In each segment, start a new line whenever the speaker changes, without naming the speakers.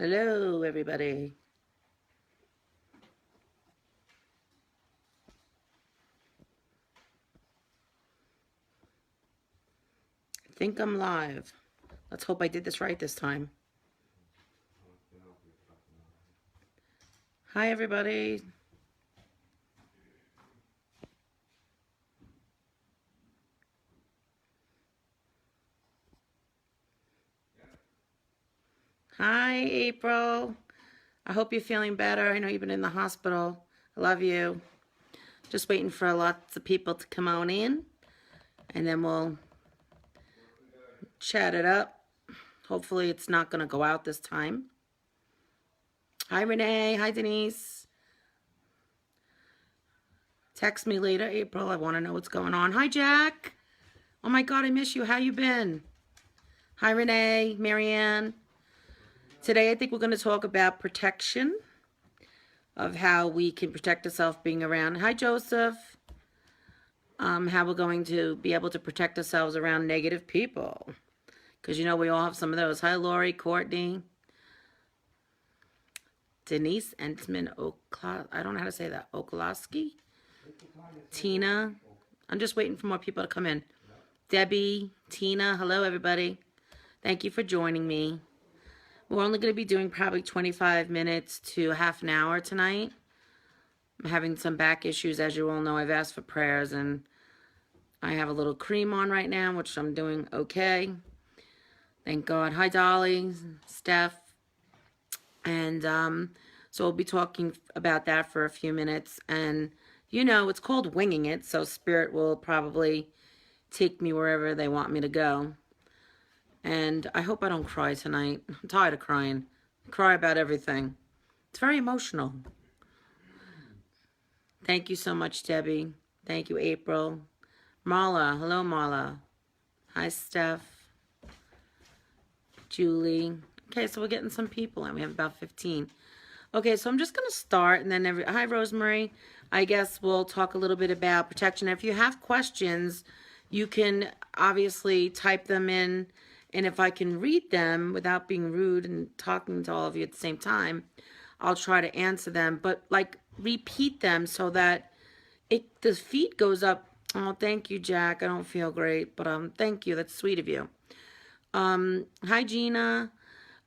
Hello, everybody. I think I'm live. Let's hope I did this right this time. Hi, everybody. Hi, April. I hope you're feeling better. I know you've been in the hospital. I love you. Just waiting for lots of people to come on in, and then we'll chat it up. Hopefully, it's not going to go out this time. Hi, Renee. Hi, Denise. Text me later, April. I want to know what's going on. Hi, Jack. Oh, my God, I miss you. How you been? Hi, Renee, Marianne. Today, I think we're going to talk about protection, of how we can protect ourselves being around. Hi, Joseph. How we're going to be able to protect ourselves around negative people. Because, you know, we all have some of those. Hi, Lori, Courtney, Denise Entman, I don't know how to say that. Okolowski, Tina. I'm just waiting for more people to come in. Debbie, Tina, hello, everybody. Thank you for joining me. We're only going to be doing probably 25 minutes to half an hour tonight. I'm having some back issues. As you all know, I've asked for prayers, and I have a little cream on right now, which I'm doing okay. Thank God. Hi, Dolly, Steph. And so we'll be talking about that for a few minutes. And, you know, it's called winging it, so Spirit will probably take me wherever they want me to go. And I hope I don't cry tonight. I'm tired of crying. I cry about everything. It's very emotional. Thank you so much, Debbie. Thank you, April. Marla. Hello, Marla. Hi, Steph. Julie. Okay, so we're getting some people and we have about 15. Okay, so I'm just going to start and then hi, Rosemary. I guess we'll talk a little bit about protection. If you have questions, you can obviously type them in, and if I can read them without being rude and talking to all of you at the same time, I'll try to answer them. But like repeat them so that the feed goes up. Oh, thank you, Jack. I don't feel great, but thank you. That's sweet of you. Hi, Gina.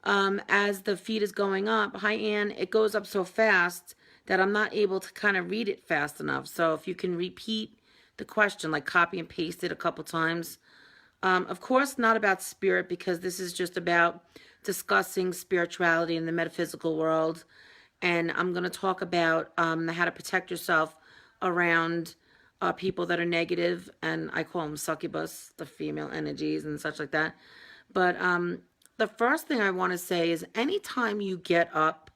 As the feed is going up, hi, Ann, it goes up so fast that I'm not able to kind of read it fast enough. So if you can repeat the question, like copy and paste it a couple times. Of course, not about spirit, because this is just about discussing spirituality in the metaphysical world. And I'm going to talk about how to protect yourself around people that are negative, and I call them succubus, the female energies and such like that. But the first thing I want to say is anytime you get up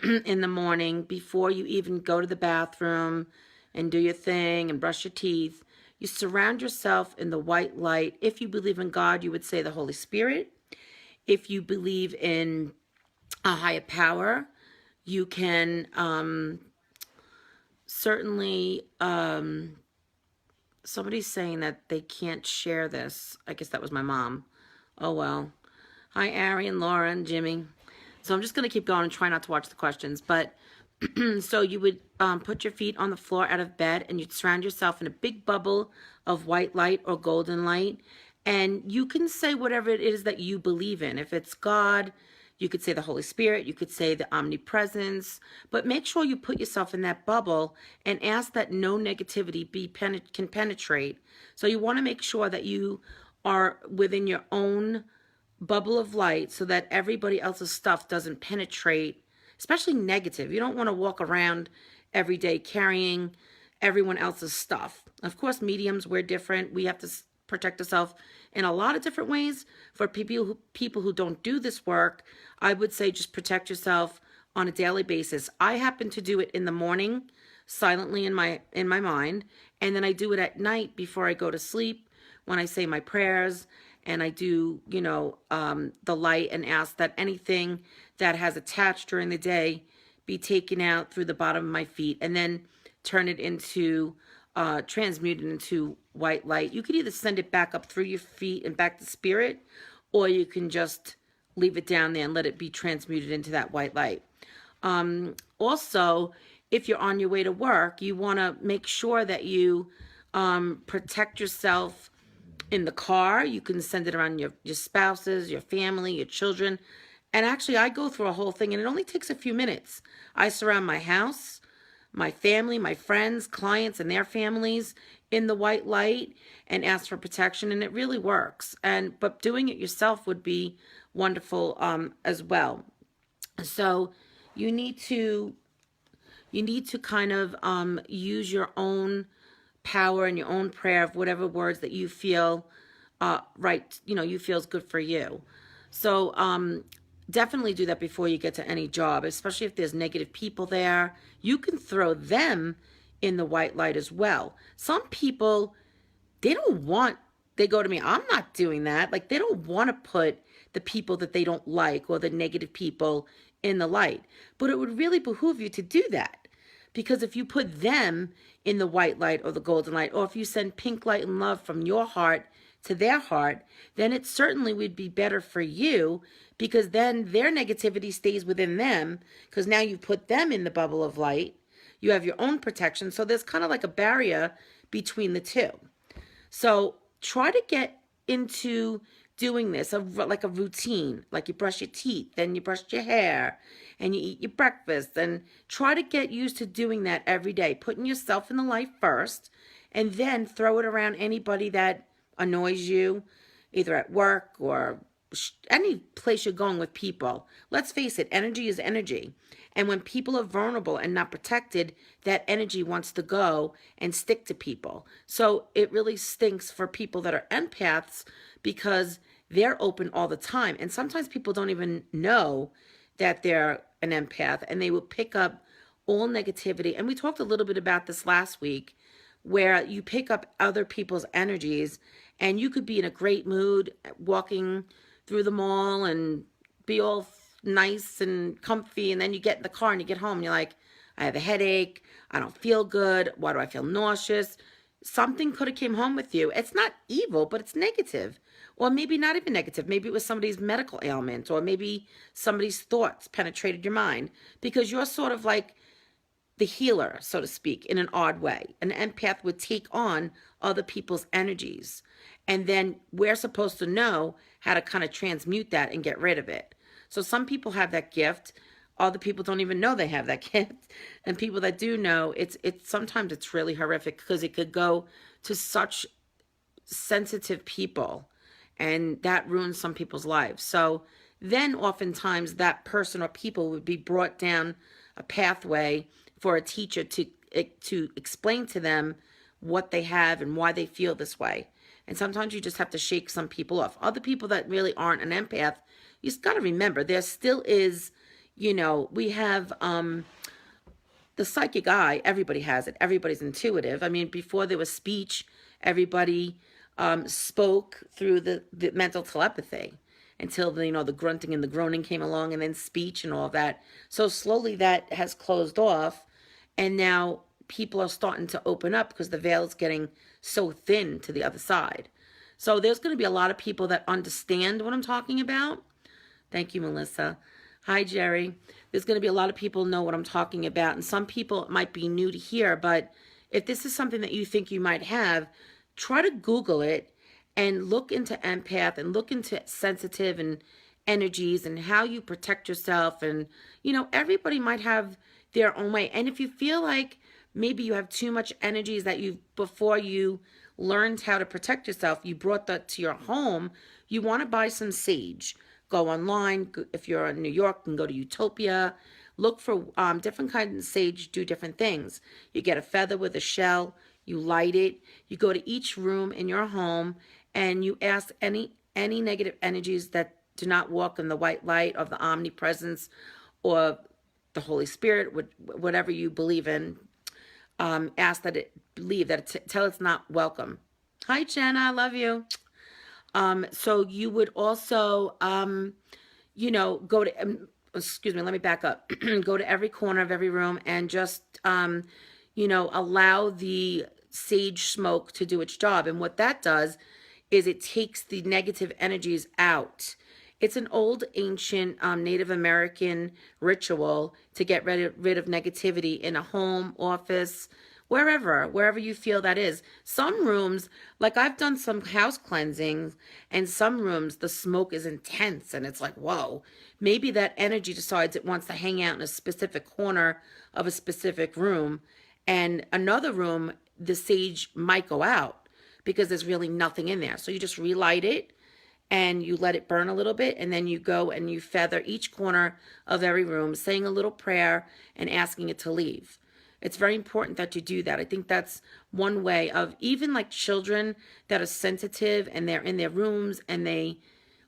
in the morning, before you even go to the bathroom and do your thing and brush your teeth, you surround yourself in the white light. If you believe in God, you would say the Holy Spirit. If you believe in a higher power, you can certainly, somebody's saying that they can't share this. I guess that was my mom. Oh, well. Hi, Arian, Lauren, Jimmy. So I'm just going to keep going and try not to watch the questions. But so you would put your feet on the floor out of bed, and you'd surround yourself in a big bubble of white light or golden light. And you can say whatever it is that you believe in. If it's God, you could say the Holy Spirit. You could say the omnipresence. But make sure you put yourself in that bubble and ask that no negativity can penetrate. So you want to make sure that you are within your own bubble of light so that everybody else's stuff doesn't penetrate, especially negative. You don't want to walk around every day carrying everyone else's stuff. Of course, mediums, we're different. We have to protect ourselves in a lot of different ways. For people who don't do this work, I would say just protect yourself on a daily basis. I happen to do it in the morning, silently in my mind, and then I do it at night before I go to sleep when I say my prayers. And I do, you know, the light, and ask that anything that has attached during the day be taken out through the bottom of my feet, and then turn it into, transmute it into white light. You could either send it back up through your feet and back to spirit, or you can just leave it down there and let it be transmuted into that white light. Also, if you're on your way to work, you want to make sure that you protect yourself in the car. You can send it around your spouses, your family, your children. And actually, I go through a whole thing, and it only takes a few minutes. I surround my house, my family, my friends, clients, and their families in the white light and ask for protection, and it really works. But doing it yourself would be wonderful as well. So you need to kind of use your own power and your own prayer of whatever words that you feel right, you feel is good for you. So definitely do that before you get to any job, especially if there's negative people there. You can throw them in the white light as well. Some people, they go to me, I'm not doing that. Like, they don't want to put the people that they don't like or the negative people in the light. But it would really behoove you to do that. Because if you put them in the white light or the golden light, or if you send pink light and love from your heart to their heart, then it certainly would be better for you, because then their negativity stays within them, because now you put them in the bubble of light. You have your own protection. So there's kind of like a barrier between the two. So try to get into doing this, like a routine, like you brush your teeth, then you brush your hair, and you eat your breakfast, and try to get used to doing that every day, putting yourself in the light first, and then throw it around anybody that annoys you, either at work or any place you're going with people. Let's face it, energy is energy. And when people are vulnerable and not protected, that energy wants to go and stick to people. So it really stinks for people that are empaths, because they're open all the time. And sometimes people don't even know that they're an empath, and they will pick up all negativity. And we talked a little bit about this last week, where you pick up other people's energies, and you could be in a great mood walking through the mall and be all nice and comfy, and then you get in the car and you get home and you're like, I have a headache, I don't feel good, why do I feel nauseous? Something could have came home with you. It's not evil, but it's negative. Or maybe not even negative. Maybe it was somebody's medical ailment, or maybe somebody's thoughts penetrated your mind, because you're sort of like the healer, so to speak, in an odd way. An empath would take on other people's energies, and then we're supposed to know how to kind of transmute that and get rid of it. So some people have that gift. Other people don't even know they have that gift. And people that do know, it's sometimes it's really horrific, because it could go to such sensitive people, and that ruins some people's lives. So then oftentimes that person or people would be brought down a pathway for a teacher to explain to them what they have and why they feel this way. And sometimes you just have to shake some people off. Other people that really aren't an empath, you just got to remember, there still is, we have the psychic eye. Everybody has it. Everybody's intuitive. I mean, before there was speech, everybody spoke through the mental telepathy, until the grunting and the groaning came along, and then speech and all that. So slowly that has closed off, and now people are starting to open up, because the veil is getting so thin to the other side. So there's going to be a lot of people that understand what I'm talking about. Thank you, Melissa. Hi, Jerry. There's going to be a lot of people know what I'm talking about, and some people might be new to here, but if this is something that you think you might have, try to Google it and look into empath and look into sensitive and energies and how you protect yourself. And, everybody might have their own way. And if you feel like maybe you have too much energies that before you learned how to protect yourself, you brought that to your home, you want to buy some sage. Go online. If you're in New York, and go to Utopia. Look for different kinds of sage, do different things. You get a feather with a shell, you light it, you go to each room in your home, and you ask any negative energies that do not walk in the white light of the omnipresence or the Holy Spirit, whatever you believe in, ask that tell it's not welcome. Hi, Jenna, I love you. So you would also, go to, excuse me, let me back up. Go to every corner of every room and just, allow the sage smoke to do its job. And what that does is it takes the negative energies out. It's an old, ancient Native American ritual to get rid of negativity in a home, office, wherever you feel that is. Some rooms, like I've done some house cleansings, and some rooms the smoke is intense, and it's like, whoa. Maybe that energy decides it wants to hang out in a specific corner of a specific room, and another room, the sage might go out because there's really nothing in there. So you just relight it and you let it burn a little bit, and then you go and you feather each corner of every room, saying a little prayer and asking it to leave. It's very important that you do that. I think that's one way of, even like children that are sensitive and they're in their rooms and they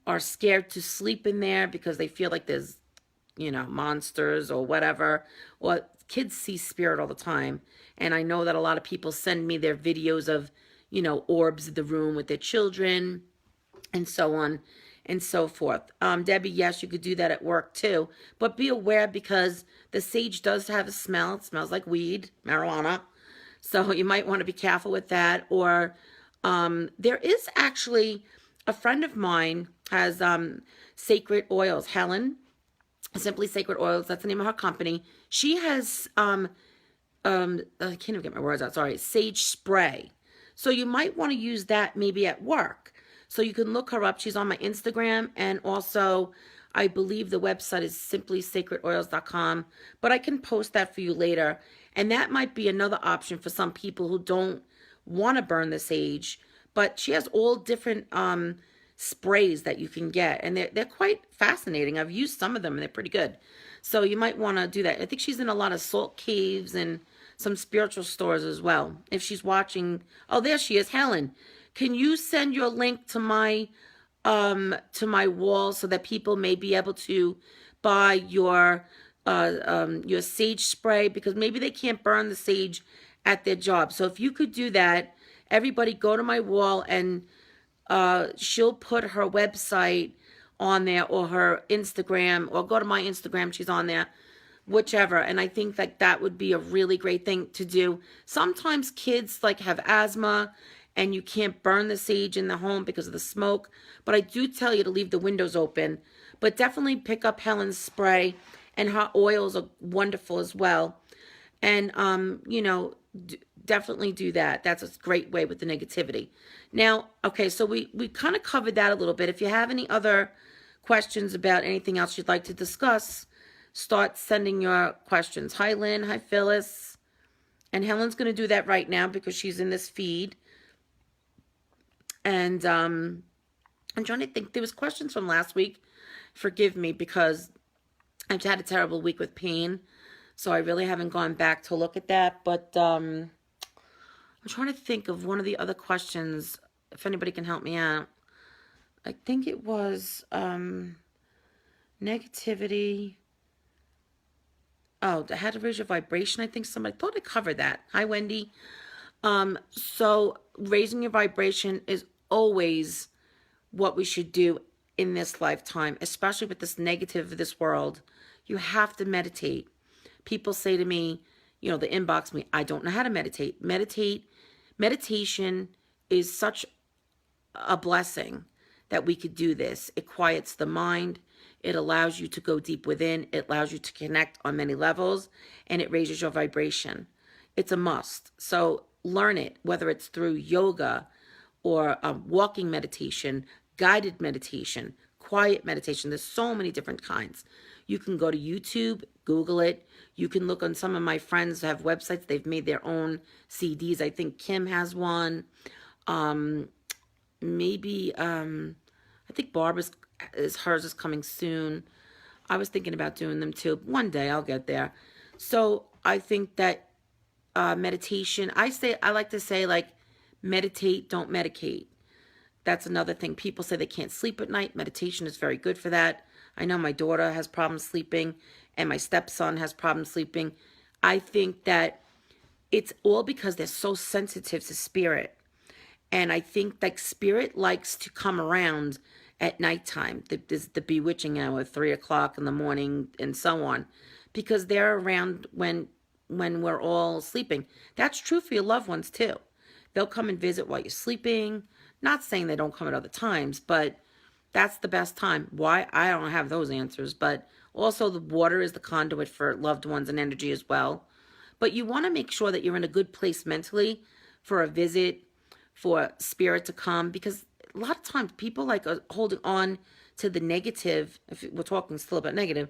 are scared to sleep in there because they feel like there's, monsters or whatever. Or kids see spirit all the time. And I know that a lot of people send me their videos of, orbs in the room with their children and so on and so forth. Debbie, yes, you could do that at work too, but be aware because the sage does have a smell. It smells like weed, marijuana. So you might want to be careful with that. Or there is actually a friend of mine has sacred oils, Helen, Simply Sacred Oils. That's the name of her company. She has, I can't even get my words out. Sorry. Sage spray. So you might want to use that maybe at work. So you can look her up. She's on my Instagram, and also I believe the website is simplysacredoils.com, but I can post that for you later. And that might be another option for some people who don't want to burn the sage, but she has all different sprays that you can get, and they're quite fascinating. I've used some of them and they're pretty good. So you might want to do that. I think she's in a lot of salt caves and some spiritual stores as well. If she's watching, oh, there she is, Helen. Can you send your link to my wall so that people may be able to buy your sage spray, because maybe they can't burn the sage at their job. So if you could do that, everybody go to my wall, and she'll put her website on there, or her Instagram, or go to my Instagram, she's on there, whichever. And I think that would be a really great thing to do. Sometimes kids like have asthma and you can't burn the sage in the home because of the smoke. But I do tell you to leave the windows open. But definitely pick up Helen's spray, and her oils are wonderful as well. And, definitely do that. That's a great way with the negativity. Now, okay, so we kind of covered that a little bit. If you have any other questions about anything else you'd like to discuss, start sending your questions. Hi, Lynn. Hi, Phyllis. And Helen's going to do that right now because she's in this feed. And I'm trying to think. There was questions from last week. Forgive me, because I've had a terrible week with pain. So I really haven't gone back to look at that. But I'm trying to think of one of the other questions, if anybody can help me out. I think it was negativity. Oh, how to raise your vibration. I think somebody thought I covered that. Hi, Wendy. So raising your vibration is always what we should do in this lifetime, especially with this negative of this world. You have to meditate. People say to me, they inbox me, I don't know how to meditate. Meditation is such a blessing that we could do this. It quiets the mind. It allows you to go deep within. It allows you to connect on many levels, and it raises your vibration. It's a must. So learn it, whether it's through yoga or walking meditation, guided meditation, quiet meditation. There's so many different kinds. You can go to YouTube, Google it. You can look on, some of my friends have websites. They've made their own CDs. I think Kim has one. I think Barbara's, hers is coming soon. I was thinking about doing them too. One day I'll get there. So I think that meditation, I like to say, like, meditate, don't medicate. That's another thing. People say they can't sleep at night. Meditation is very good for that. I know my daughter has problems sleeping, and my stepson has problems sleeping. I think that it's all because they're so sensitive to spirit. And I think like spirit likes to come around at nighttime, the bewitching hour, 3 o'clock in the morning, and so on, because they're around when we're all sleeping. That's true for your loved ones too. They'll come and visit while you're sleeping. Not saying they don't come at other times, but that's the best time. Why? I don't have those answers, but also the water is the conduit for loved ones and energy as well. But you want to make sure that you're in a good place mentally for a visit, for spirit to come, because a lot of times people like are holding on to the negative. If we're talking still about negative,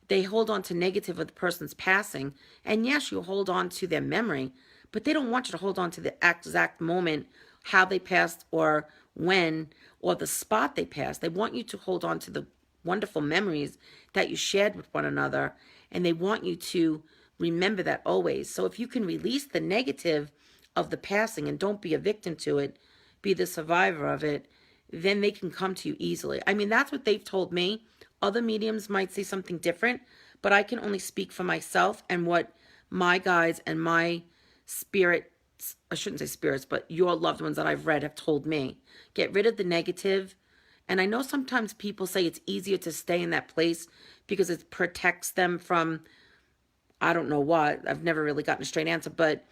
they hold on to negative of the person's passing. And yes, you hold on to their memory, but they don't want you to hold on to the exact moment, how they passed or when, or the spot they passed. They want you to hold on to the wonderful memories that you shared with one another, and they want you to remember that always. So if you can release the negative of the passing and don't be a victim to it, be the survivor of it, then they can come to you easily. I mean, that's what they've told me. Other mediums might say something different, but I can only speak for myself and what my guides and my spirit, I shouldn't say spirits, but your loved ones that I've read have told me. Get rid of the negative. And I know sometimes people say it's easier to stay in that place because it protects them from, I don't know what. I've never really gotten a straight answer, but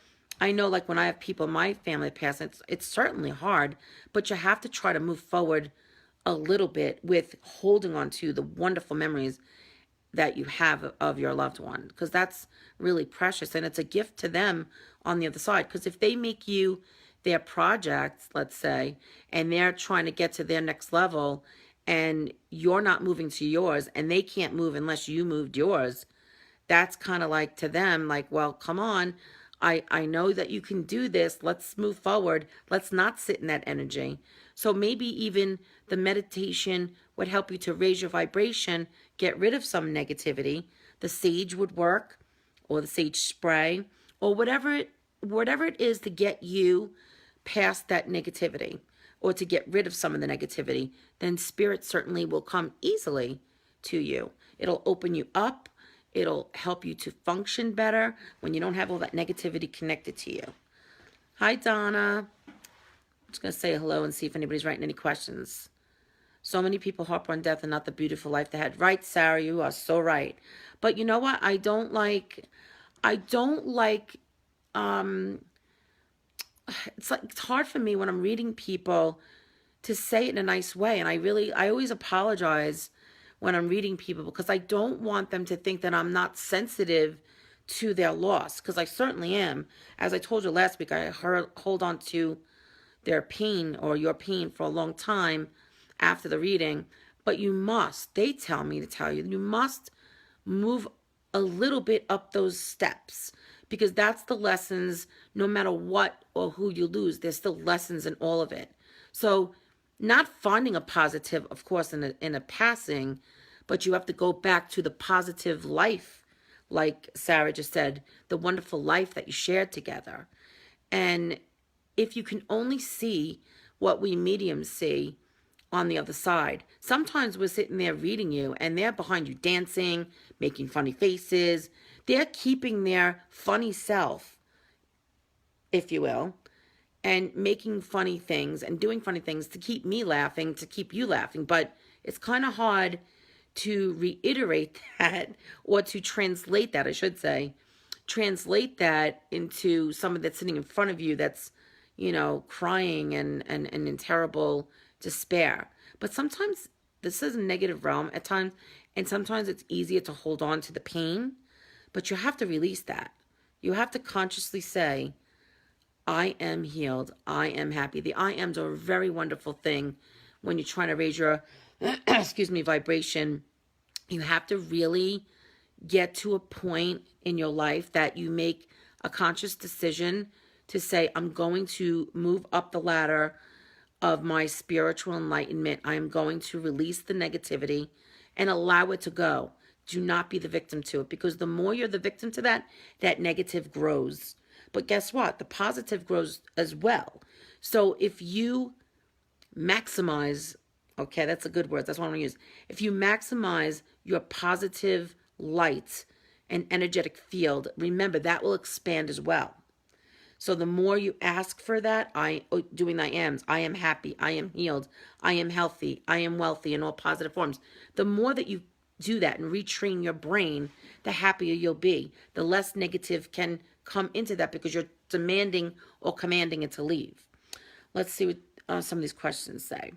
I know like when I have people in my family pass, it's certainly hard, but you have to try to move forward a little bit with holding on to the wonderful memories that you have of your loved one, because that's really precious and it's a gift to them on the other side. Because if they make you their project, let's say, and they're trying to get to their next level and you're not moving to yours and they can't move unless you moved yours, that's kind of like to them, like, well, come on. I know that you can do this. Let's move forward. Let's not sit in that energy. So maybe even the meditation would help you to raise your vibration, get rid of some negativity. The sage would work, or the sage spray, or whatever it is to get you past that negativity or to get rid of some of the negativity. Then spirit certainly will come easily to you. It'll open you up. It'll help you to function better when you don't have all that negativity connected to you. Hi, Donna. I'm just going to say hello and see if anybody's writing any questions. So many people harp on death and not the beautiful life they had. Right, Sarah, you are so right. But you know what? I don't like, it's hard for me when I'm reading people to say it in a nice way. And I always apologize when I'm reading people because I don't want them to think that I'm not sensitive to their loss, because I certainly am. As I told you last week, I hold on to their pain or your pain for a long time after the reading. But they tell me to tell you, you must move a little bit up those steps, because that's the lessons. No matter what or who you lose, there's still lessons in all of it. So not finding a positive, of course, in a passing, but you have to go back to the positive life, like Sarah just said, the wonderful life that you shared together. And if you can only see what we mediums see on the other side, sometimes we're sitting there reading you and they're behind you dancing, making funny faces. They're keeping their funny self, if you will, and making funny things and doing funny things to keep me laughing, to keep you laughing. But it's kind of hard to reiterate that, or to translate that, I should say. Translate that into someone that's sitting in front of you that's, crying and in terrible despair. But sometimes this is a negative realm at times, and sometimes it's easier to hold on to the pain, but you have to release that. You have to consciously say, I am healed. I am happy. The I ams are a very wonderful thing when you're trying to raise your, vibration. You have to really get to a point in your life that you make a conscious decision to say, I'm going to move up the ladder of my spiritual enlightenment. I am going to release the negativity and allow it to go. Do not be the victim to it, because the more you're the victim to that negative grows. But guess what? The positive grows as well. So if you maximize, okay, that's a good word. That's what I'm going to use. If you maximize your positive light and energetic field, remember that will expand as well. So the more you ask for that, doing the I ams, I am happy, I am healed, I am healthy, I am wealthy, in all positive forms. The more that you do that and retrain your brain, the happier you'll be. The less negative can come into that because you're demanding or commanding it to leave. Let's see what some of these questions say.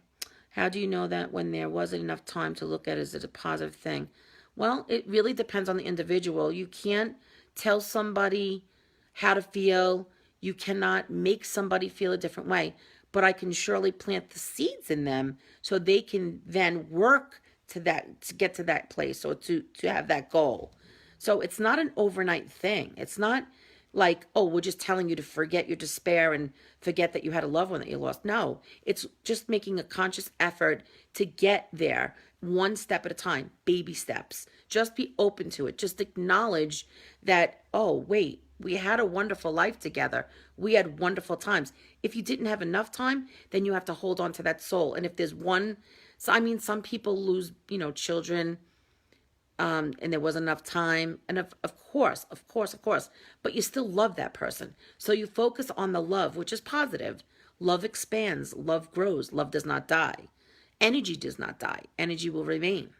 How do you know that when there wasn't enough time to look at it as a positive thing? Well, it really depends on the individual. You can't tell somebody how to feel. You cannot make somebody feel a different way. But I can surely plant the seeds in them so they can then work to get to that place or to have that goal. So it's not an overnight thing. It's not like, oh, we're just telling you to forget your despair and forget that you had a loved one that you lost. No, it's just making a conscious effort to get there one step at a time, baby steps. Just be open to it. Just acknowledge that, oh, wait, we had a wonderful life together. We had wonderful times. If you didn't have enough time, then you have to hold on to that soul. And if there's one, so I mean, some people lose, children, and there wasn't enough time. And of course, but you still love that person. So you focus on the love, which is positive. Love expands, love grows, love does not die. Energy does not die, energy will remain.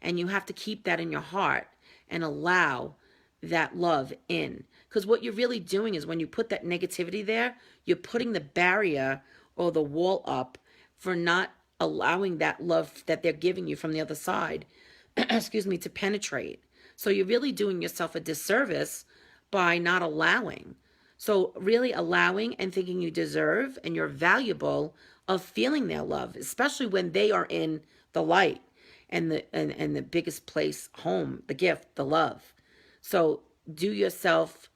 And you have to keep that in your heart and allow that love in. Because what you're really doing is when you put that negativity there, you're putting the barrier or the wall up for not allowing that love that they're giving you from the other side excuse me, to penetrate. So you're really doing yourself a disservice by not allowing. So really allowing and thinking you deserve and you're valuable of feeling their love, especially when they are in the light and the biggest place, home, the gift, the love. So do yourself,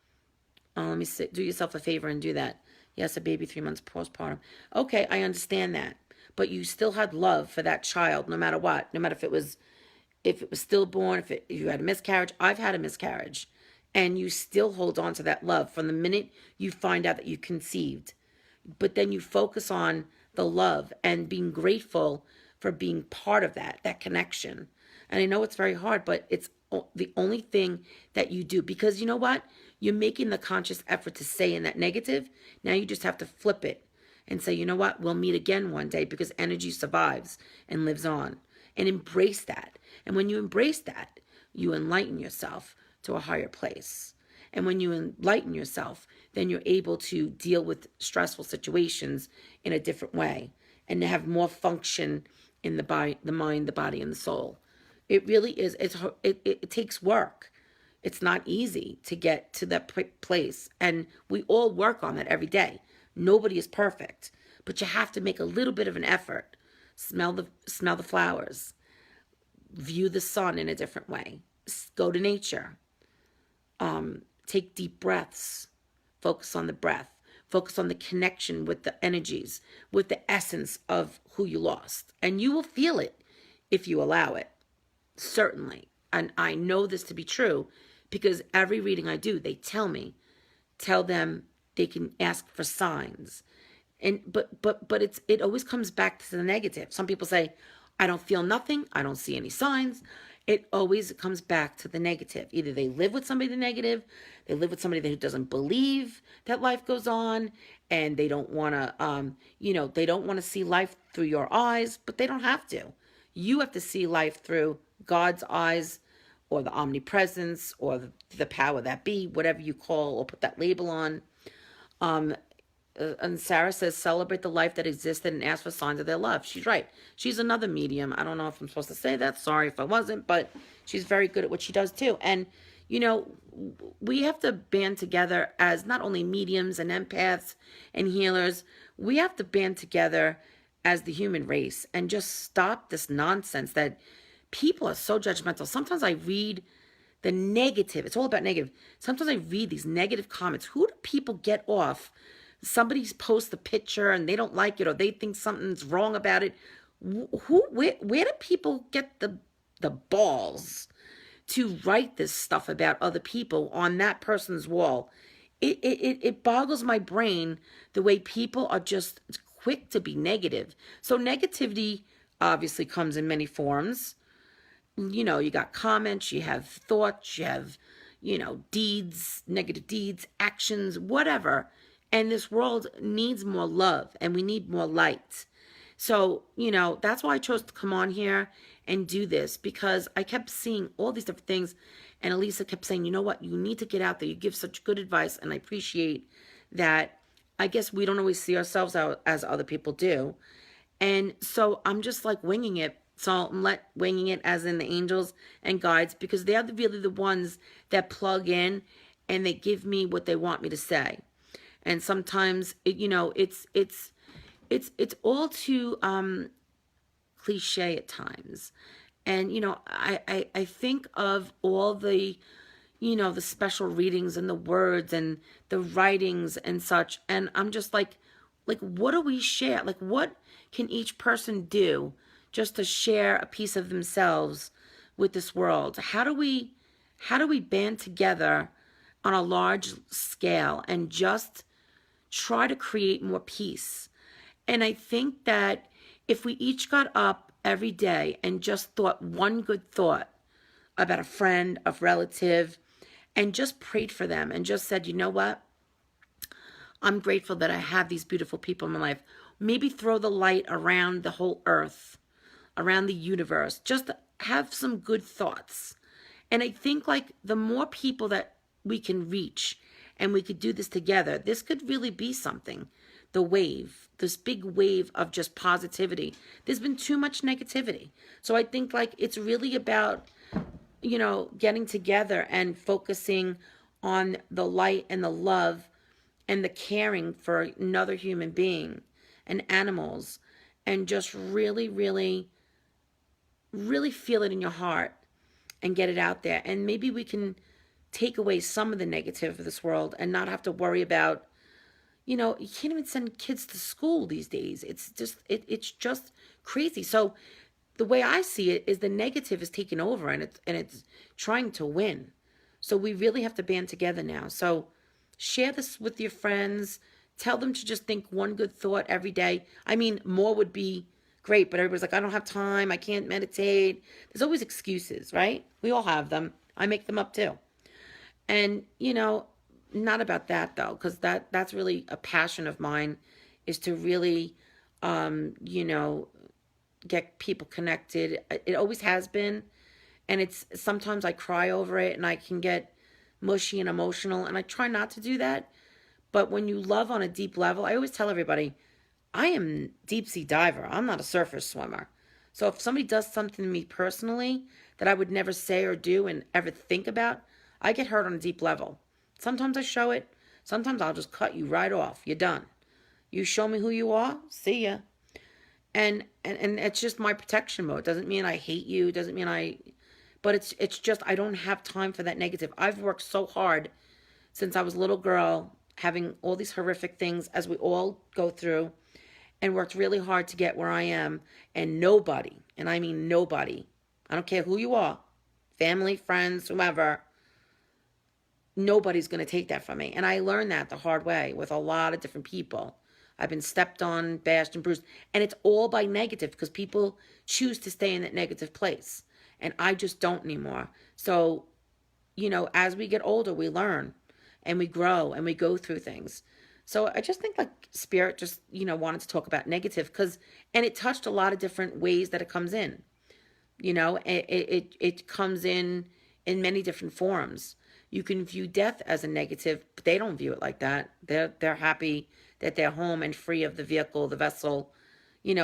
let me see, do yourself a favor and do that. Yes, a baby 3 months postpartum. Okay, I understand that. But you still had love for that child no matter what, no matter if it was stillborn, if you had a miscarriage. I've had a miscarriage. And you still hold on to that love from the minute you find out that you conceived. But then you focus on the love and being grateful for being part of that connection. And I know it's very hard, but it's the only thing that you do. Because you know what? You're making the conscious effort to say in that negative. Now you just have to flip it and say, you know what? We'll meet again one day because energy survives and lives on. And embrace that. And when you embrace that, you enlighten yourself to a higher place. And when you enlighten yourself, then you're able to deal with stressful situations in a different way and to have more function in the mind, the body, and the soul. It really is. It takes work. It's not easy to get to that place. And we all work on that every day. Nobody is perfect. But you have to make a little bit of an effort. Smell the flowers. View the sun in a different way. Go to nature. Take deep breaths. Focus on the breath. Focus on the connection with the energies, with the essence of who you lost. And you will feel it if you allow it. Certainly. And I know this to be true because every reading I do, they tell them they can ask for signs. And but it always comes back to the negative. Some people say, I don't feel nothing, I don't see any signs. It always comes back to the negative. Either they live with somebody the negative, they live with somebody who doesn't believe that life goes on, and they don't want to they don't want to see life through your eyes, but they don't have to. You have to see life through God's eyes, or the omnipresence, or the power that be, whatever you call or put that label on. And Sarah says, celebrate the life that existed and ask for signs of their love. She's right. She's another medium. I don't know if I'm supposed to say that. Sorry if I wasn't, but she's very good at what she does too. And, we have to band together as not only mediums and empaths and healers. We have to band together as the human race and just stop this nonsense that people are so judgmental. Sometimes I read the negative. It's all about negative. Sometimes I read these negative comments. Who do people get off? Somebody's post a picture and they don't like it or they think something's wrong about it. Where do people get the balls to write this stuff about other people on that person's wall? It boggles my brain the way people are just quick to be negative. So negativity obviously comes in many forms. You got comments, you have thoughts, you have, deeds, negative deeds, actions, whatever. And this world needs more love and we need more light. So, that's why I chose to come on here and do this, because I kept seeing all these different things. And Elisa kept saying, you know what, you need to get out there. You give such good advice. And I appreciate that. I guess we don't always see ourselves out as other people do. And so I'm just like winging it. So I'm winging it as in the angels and guides, because they're really the ones that plug in and they give me what they want me to say. And sometimes it's all too cliche at times. And I think of all the the special readings and the words and the writings and such, and I'm just like what do we share? Like what can each person do just to share a piece of themselves with this world? How do we band together on a large scale and just try to create more peace? And I think that if we each got up every day and just thought one good thought about a friend, a relative, and just prayed for them and just said, you know what? I'm grateful that I have these beautiful people in my life. Maybe throw the light around the whole earth, around the universe. Just have some good thoughts. And I think like the more people that we can reach and we could do this together, this could really be something. The wave, this big wave of just positivity. There's been too much negativity. So I think like it's really about, getting together and focusing on the light and the love and the caring for another human being and animals, and just really, really, really feel it in your heart and get it out there. And maybe we can take away some of the negative of this world and not have to worry about, you can't even send kids to school these days. It's just crazy. So the way I see it is the negative is taking over, and it's trying to win. So we really have to band together now. So share this with your friends. Tell them to just think one good thought every day. I mean, more would be great, but everybody's like, I don't have time. I can't meditate. There's always excuses, right? We all have them. I make them up too. And, not about that though, because that's really a passion of mine, is to really, you know, get people connected. It always has been. And it's sometimes I cry over it and I can get mushy and emotional, and I try not to do that. But when you love on a deep level, I always tell everybody, I am deep sea diver. I'm not a surface swimmer. So if somebody does something to me personally that I would never say or do and ever think about, I get hurt on a deep level. Sometimes I show it. Sometimes I'll just cut you right off. You're done. You show me who you are. See ya. And it's just my protection mode. Doesn't mean I hate you. Doesn't mean but it's just I don't have time for that negative. I've worked so hard since I was a little girl, having all these horrific things as we all go through, and worked really hard to get where I am. And nobody, and I mean nobody, I don't care who you are, family, friends, whomever, nobody's going to take that from me. And I learned that the hard way with a lot of different people. I've been stepped on, bashed, and bruised. And it's all by negative, because people choose to stay in that negative place. And I just don't anymore. So, as we get older, we learn and we grow and we go through things. So I just think like Spirit just, wanted to talk about negative, and it touched a lot of different ways that it comes in. It comes in many different forms. You can view death as a negative, but they don't view it like that. They're happy that they're home and free of the vehicle, the vessel.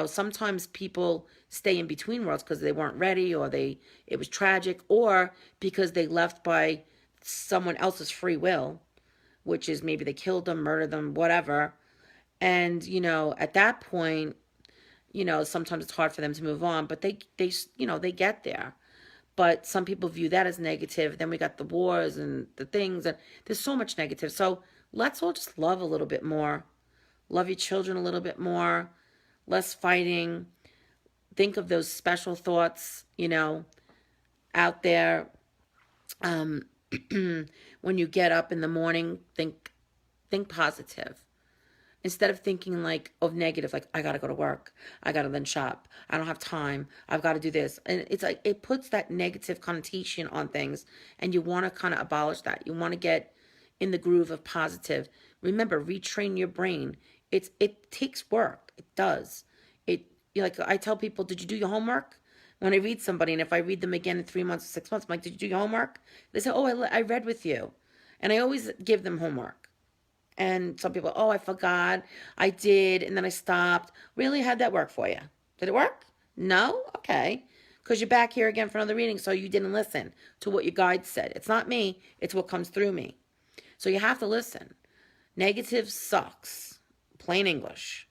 Sometimes people stay in between worlds because they weren't ready, or it was tragic, or because they left by someone else's free will, which is maybe they killed them, murdered them, whatever. And, at that point, sometimes it's hard for them to move on, but they get there. But some people view that as negative. Then we got the wars and the things, and there's so much negative. So let's all just love a little bit more. Love your children a little bit more. Less fighting. Think of those special thoughts, out there. When you get up in the morning, think positive. Instead of thinking like of negative, like I gotta go to work, I gotta then shop, I don't have time, I've got to do this. And it's like it puts that negative connotation on things, and you want to kind of abolish that. You want to get in the groove of positive. Remember, retrain your brain. It takes work. It does. Like I tell people, did you do your homework? When I read somebody, and if I read them again in 3 months, 6 months, I'm like, did you do your homework? They say, oh, I read with you. And I always give them homework. And some people, oh, I forgot, I did, and then I stopped. Really, how'd that work for you? Did it work? No? Okay. Because you're back here again for another reading, so you didn't listen to what your guide said. It's not me, it's what comes through me. So you have to listen. Negative sucks. Plain English.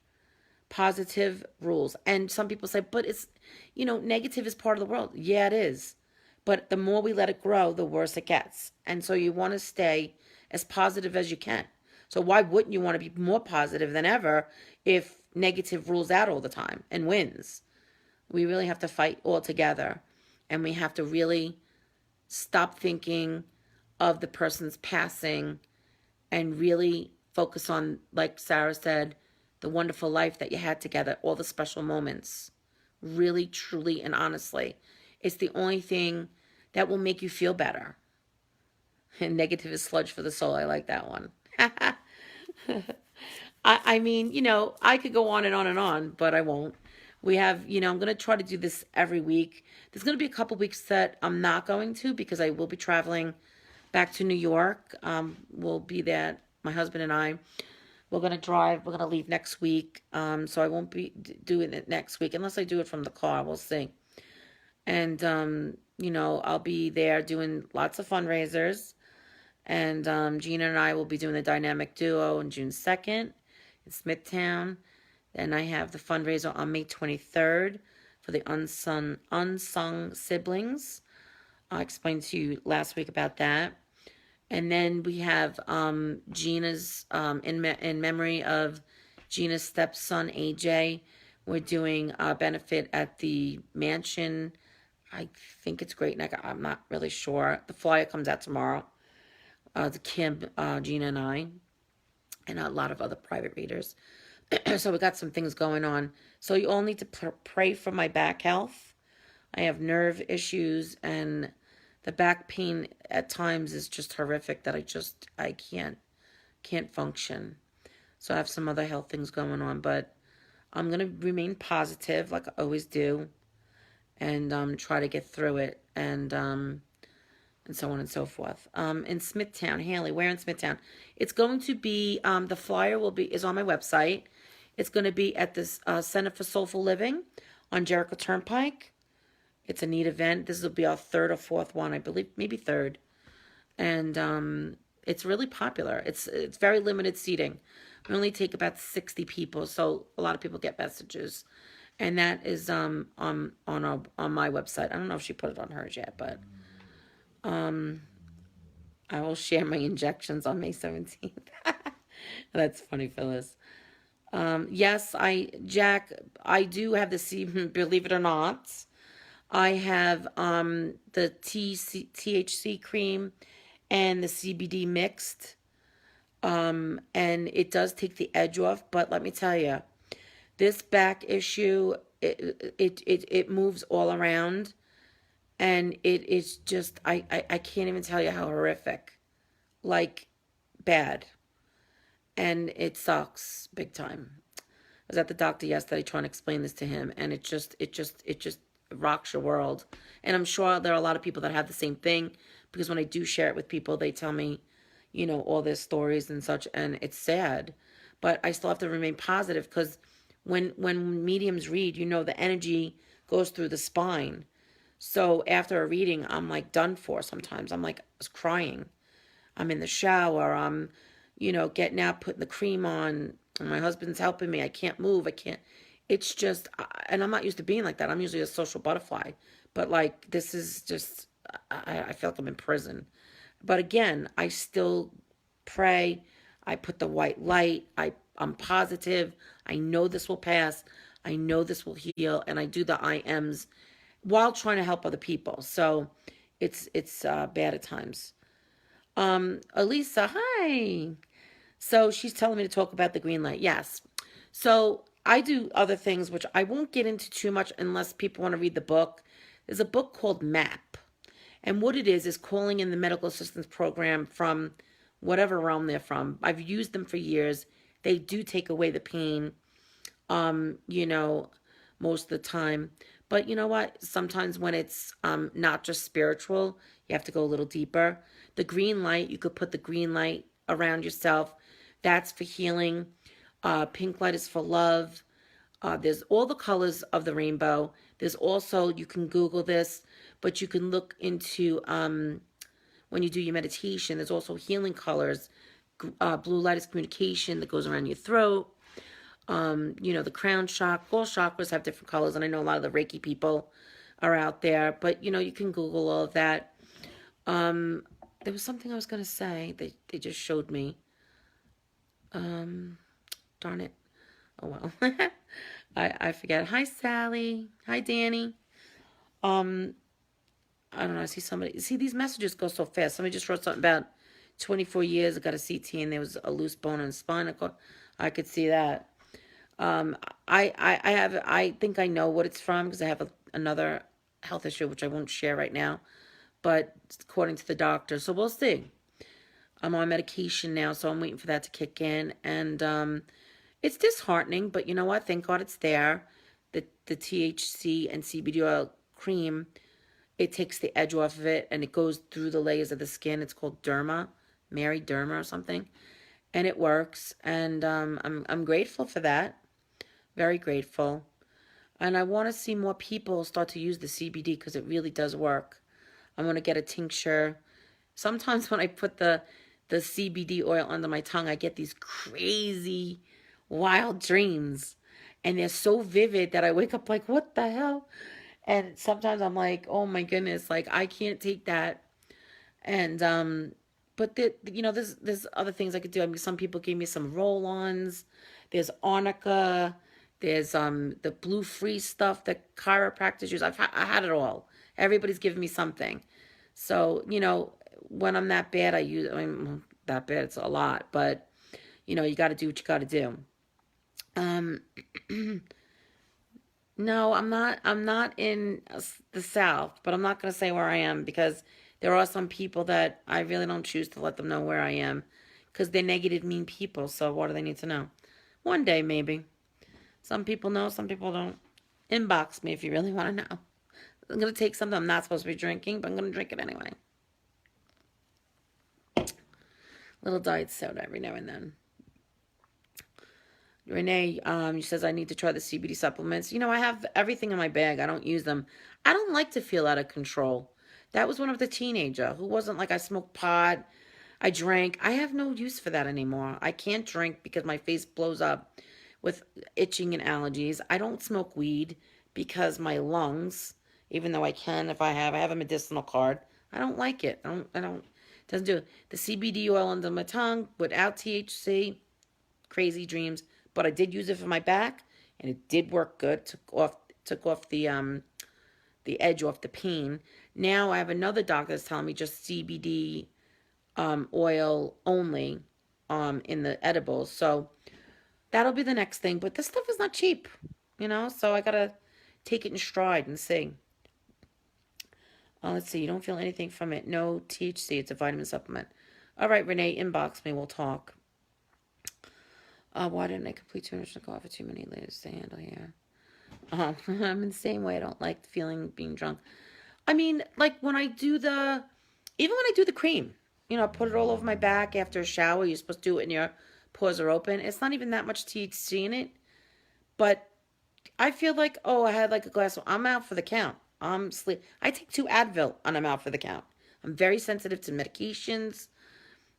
Positive rules. And some people say, but it's, negative is part of the world. Yeah, it is. But the more we let it grow, the worse it gets. And so you want to stay as positive as you can. So why wouldn't you want to be more positive than ever if negative rules out all the time and wins? We really have to fight all together. And we have to really stop thinking of the person's passing and really focus on, like Sarah said, the wonderful life that you had together, all the special moments. Really, truly, and honestly. It's the only thing that will make you feel better. And negative is sludge for the soul. I like that one. I mean, I could go on and on and on, but I won't. We have, I'm going to try to do this every week. There's going to be a couple weeks that I'm not going to because I will be traveling back to New York. We'll be there, my husband and I. We're going to drive. We're going to leave next week. So I won't be doing it next week unless I do it from the car. We'll see. And, I'll be there doing lots of fundraisers. And Gina and I will be doing the Dynamic Duo on June 2nd in Smithtown. Then I have the fundraiser on May 23rd for the unsung siblings. I explained to you last week about that. And then we have Gina's, in memory of Gina's stepson, AJ. We're doing a benefit at the mansion. I think it's Great Neck. I'm not really sure. The flyer comes out tomorrow. To Kim, Gina, and I, and a lot of other private readers. So we got some things going on. So you all need to pray for my back health. I have nerve issues, and the back pain at times is just horrific that I can't function. So I have some other health things going on, but I'm going to remain positive like I always do and try to get through it and so on and so forth. In Smithtown, Haley, where in Smithtown? It's going to be, the flyer is on my website. It's going to be at this Center for Soulful Living on Jericho Turnpike. It's a neat event. This will be our third or fourth one, I believe, maybe third. And it's really popular. It's very limited seating. We only take about 60 people, so a lot of people get messages. And that is on my website. I don't know if she put it on hers yet, but I will share my injections on May 17th. That's funny, Phyllis. Yes, Jack, I do have the believe it or not. I have the THC cream and the CBD mixed. And it does take the edge off, but let me tell you, this back issue, it moves all around. And it is just, I can't even tell you how horrific. Like, bad. And it sucks big time. I was at the doctor yesterday trying to explain this to him, and it just rocks your world. And I'm sure there are a lot of people that have the same thing, because when I do share it with people, they tell me, all their stories and such, and it's sad. But I still have to remain positive, because when mediums read, the energy goes through the spine. So after a reading, I'm like done for sometimes. I'm like I was crying. I'm in the shower. I'm, getting out, putting the cream on. And my husband's helping me. I can't move. I can't. It's just, and I'm not used to being like that. I'm usually a social butterfly. But like, this is just, I feel like I'm in prison. But again, I still pray. I put the white light. I'm positive. I know this will pass. I know this will heal. And I do the I ams while trying to help other people. So it's bad at times. Elisa, hi. So she's telling me to talk about the green light. Yes. So I do other things, which I won't get into too much unless people want to read the book. There's a book called MAP. And what it is calling in the medical assistance program from whatever realm they're from. I've used them for years. They do take away the pain, most of the time. But you know what? Sometimes when it's not just spiritual, you have to go a little deeper. The green light, you could put the green light around yourself. That's for healing. Pink light is for love. There's all the colors of the rainbow. There's also, you can Google this, but you can look into when you do your meditation. There's also healing colors. Blue light is communication that goes around your throat. The crown chakra. All chakras have different colors, and I know a lot of the Reiki people are out there, but you can Google all of that. There was something I was going to say. They just showed me. Darn it. Oh, well. I forget. Hi, Sally. Hi, Danny. I don't know. I see somebody. See, these messages go so fast. Somebody just wrote something about 24 years. I got a CT and there was a loose bone in the spine. I could see that. I think I know what it's from because I have another health issue, which I won't share right now, but according to the doctor. So we'll see. I'm on medication now, so I'm waiting for that to kick in. And it's disheartening, but you know what? Thank God it's there. The THC and CBD oil cream, it takes the edge off of it, and it goes through the layers of the skin. It's called Derma, Mary Derma or something. And it works, and I'm grateful for that. Very grateful. And I want to see more people start to use the CBD because it really does work. I'm going to get a tincture. Sometimes when I put the CBD oil under my tongue, I get these crazy, wild dreams. And they're so vivid that I wake up like, what the hell? And sometimes I'm like, oh my goodness, like I can't take that. And but there's other things I could do. I mean, some people gave me some roll-ons. There's arnica. There's the blue freeze stuff that chiropractors use. I had it all. Everybody's giving me something. So, when I'm that bad, I mean, that bad, it's a lot, but you got to do what you got to do. No, I'm not in the South, but I'm not going to say where I am because there are some people that I really don't choose to let them know where I am because they're negative, mean people. So what do they need to know? One day, maybe. Some people know, some people don't. Inbox me if you really want to know. I'm going to take something I'm not supposed to be drinking, but I'm going to drink it anyway. Little diet soda every now and then. Renee, she says, I need to try the CBD supplements. I have everything in my bag. I don't use them. I don't like to feel out of control. That was when I was a teenager who wasn't like I smoked pot, I drank. I have no use for that anymore. I can't drink because my face blows up with itching and allergies. I don't smoke weed because my lungs, even though I can if I have a medicinal card, I don't like it. It doesn't do it. The CBD oil under my tongue without THC, crazy dreams. But I did use it for my back, and it did work good. Took off the edge off the pain. Now I have another doctor that's telling me just CBD oil only in the edibles. So that'll be the next thing. But this stuff is not cheap, so I gotta take it in stride and see. Let's see. You don't feel anything from it. No THC. It's a vitamin supplement. All right, Renee, inbox me. We'll talk. Why didn't I complete 200 call for too many layers to handle here? I'm in the same way. I don't like feeling being drunk. I mean, like when I do even when I do the cream, I put it all over my back after a shower. You're supposed to do it when your pores are open. It's not even that much THC in it. But I feel like, I had like a glass. I'm out for the count. I'm sleep. I take 2 Advil and I'm out for the count. I'm very sensitive to medications.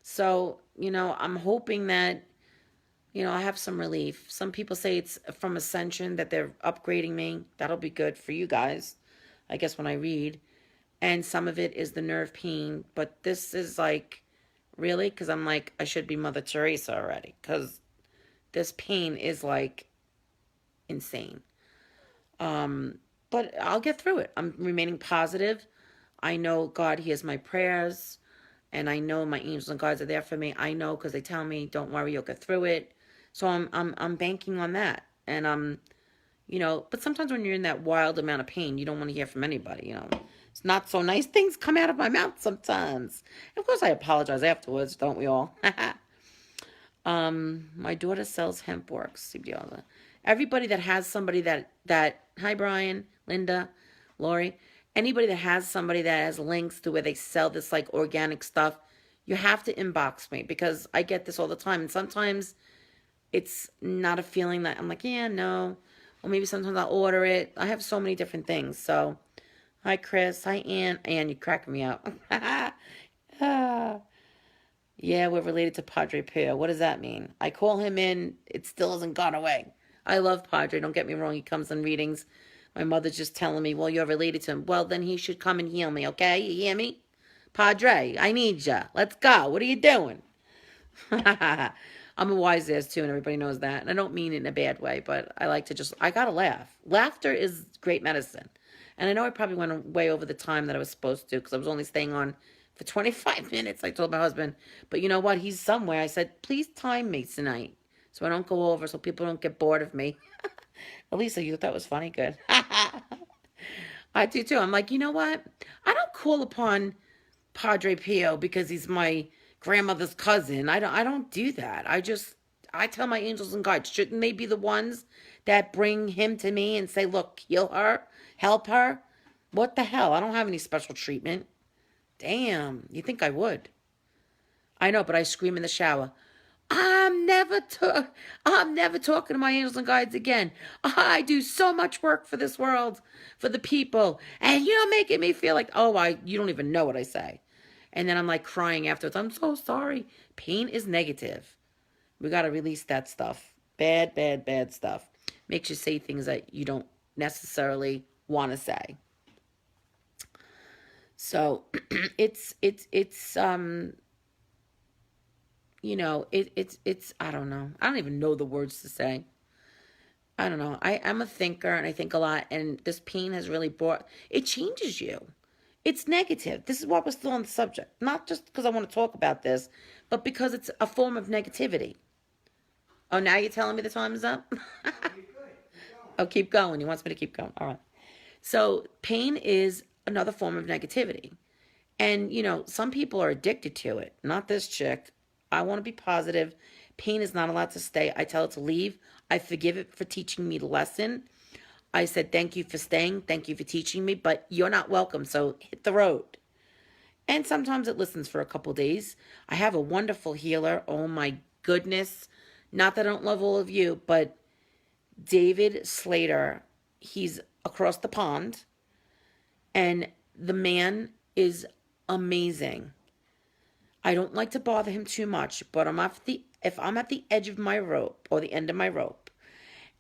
So, I'm hoping that I have some relief. Some people say it's from Ascension that they're upgrading me. That'll be good for you guys, I guess, when I read. And some of it is the nerve pain. But this is like, really? Because I'm like, I should be Mother Teresa already. Because this pain is like insane. But I'll get through it. I'm remaining positive. I know God hears my prayers. And I know my angels and guides are there for me. I know because they tell me, don't worry, you'll get through it. So I'm banking on that. And but sometimes when you're in that wild amount of pain, you don't want to hear from anybody, It's not so nice. Things come out of my mouth sometimes. And of course I apologize afterwards, don't we all? My daughter sells hemp works. Everybody that has somebody that hi Brian, Linda, Lori, anybody that has somebody that has links to where they sell this like organic stuff, You have to inbox me because I get this all the time. And sometimes it's not a feeling that I'm like, yeah, no. Or maybe sometimes I'll order it. I have so many different things. So, hi, Chris. Hi, Ann. Ann, you crack me up. Ah, yeah, we're related to Padre Pio. What does that mean? I call him in. It still hasn't gone away. I love Padre. Don't get me wrong. He comes on readings. My mother's just telling me, well, you're related to him. Well, then he should come and heal me, okay? You hear me? Padre, I need ya. Let's go. What are you doing? I'm a wise ass too, and everybody knows that. And I don't mean it in a bad way, but I like to I gotta laugh. Laughter is great medicine. And I know I probably went way over the time that I was supposed to because I was only staying on for 25 minutes. I told my husband, but you know what? He's somewhere. I said, please time me tonight so I don't go over so people don't get bored of me. Elisa, you thought that was funny? Good. I do too. I'm like, you know what? I don't call upon Padre Pio because he's my grandmother's cousin. I don't do that. I tell my angels and guides, shouldn't they be the ones that bring him to me and say, look, heal her, help her? What the hell? I don't have any special treatment. Damn, you think I would? I know, but I scream in the shower. I'm never to- I'm never talking to my angels and guides again. I do so much work for this world, for the people, and you're making me feel like, oh, you don't even know what I say. And then I'm like crying afterwards. I'm so sorry. Pain is negative. We got to release that stuff. Bad, bad, bad stuff. Makes you say things that you don't necessarily want to say. So it's it's I don't know. I don't even know the words to say. I don't know. I'm a thinker and I think a lot, and this pain has really brought it changes you. It's negative. This is why we're still on the subject. Not just because I want to talk about this, but because it's a form of negativity. Oh, now you're telling me the time is up? Oh, keep going. He wants me to keep going. All right. So, pain is another form of negativity. And, some people are addicted to it. Not this chick. I want to be positive. Pain is not allowed to stay. I tell it to leave. I forgive it for teaching me the lesson. I said, thank you for staying. Thank you for teaching me, but you're not welcome. So hit the road. And sometimes it listens for a couple days. I have a wonderful healer. Oh my goodness. Not that I don't love all of you, but David Slater, he's across the pond. And the man is amazing. I don't like to bother him too much, but if I'm at the edge of my rope or the end of my rope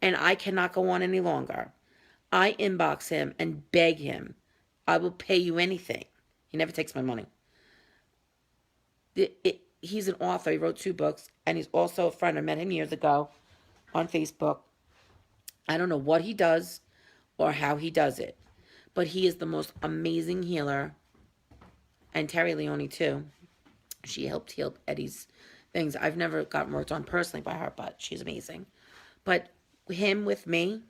and I cannot go on any longer, I inbox him and beg him, I will pay you anything. He never takes my money. He's an author. He wrote 2 books, and he's also a friend. I met him years ago on Facebook. I don't know what he does or how he does it, but he is the most amazing healer. And Terry Leone, too. She helped heal Eddie's things. I've never gotten worked on personally by her, but she's amazing. But him with me,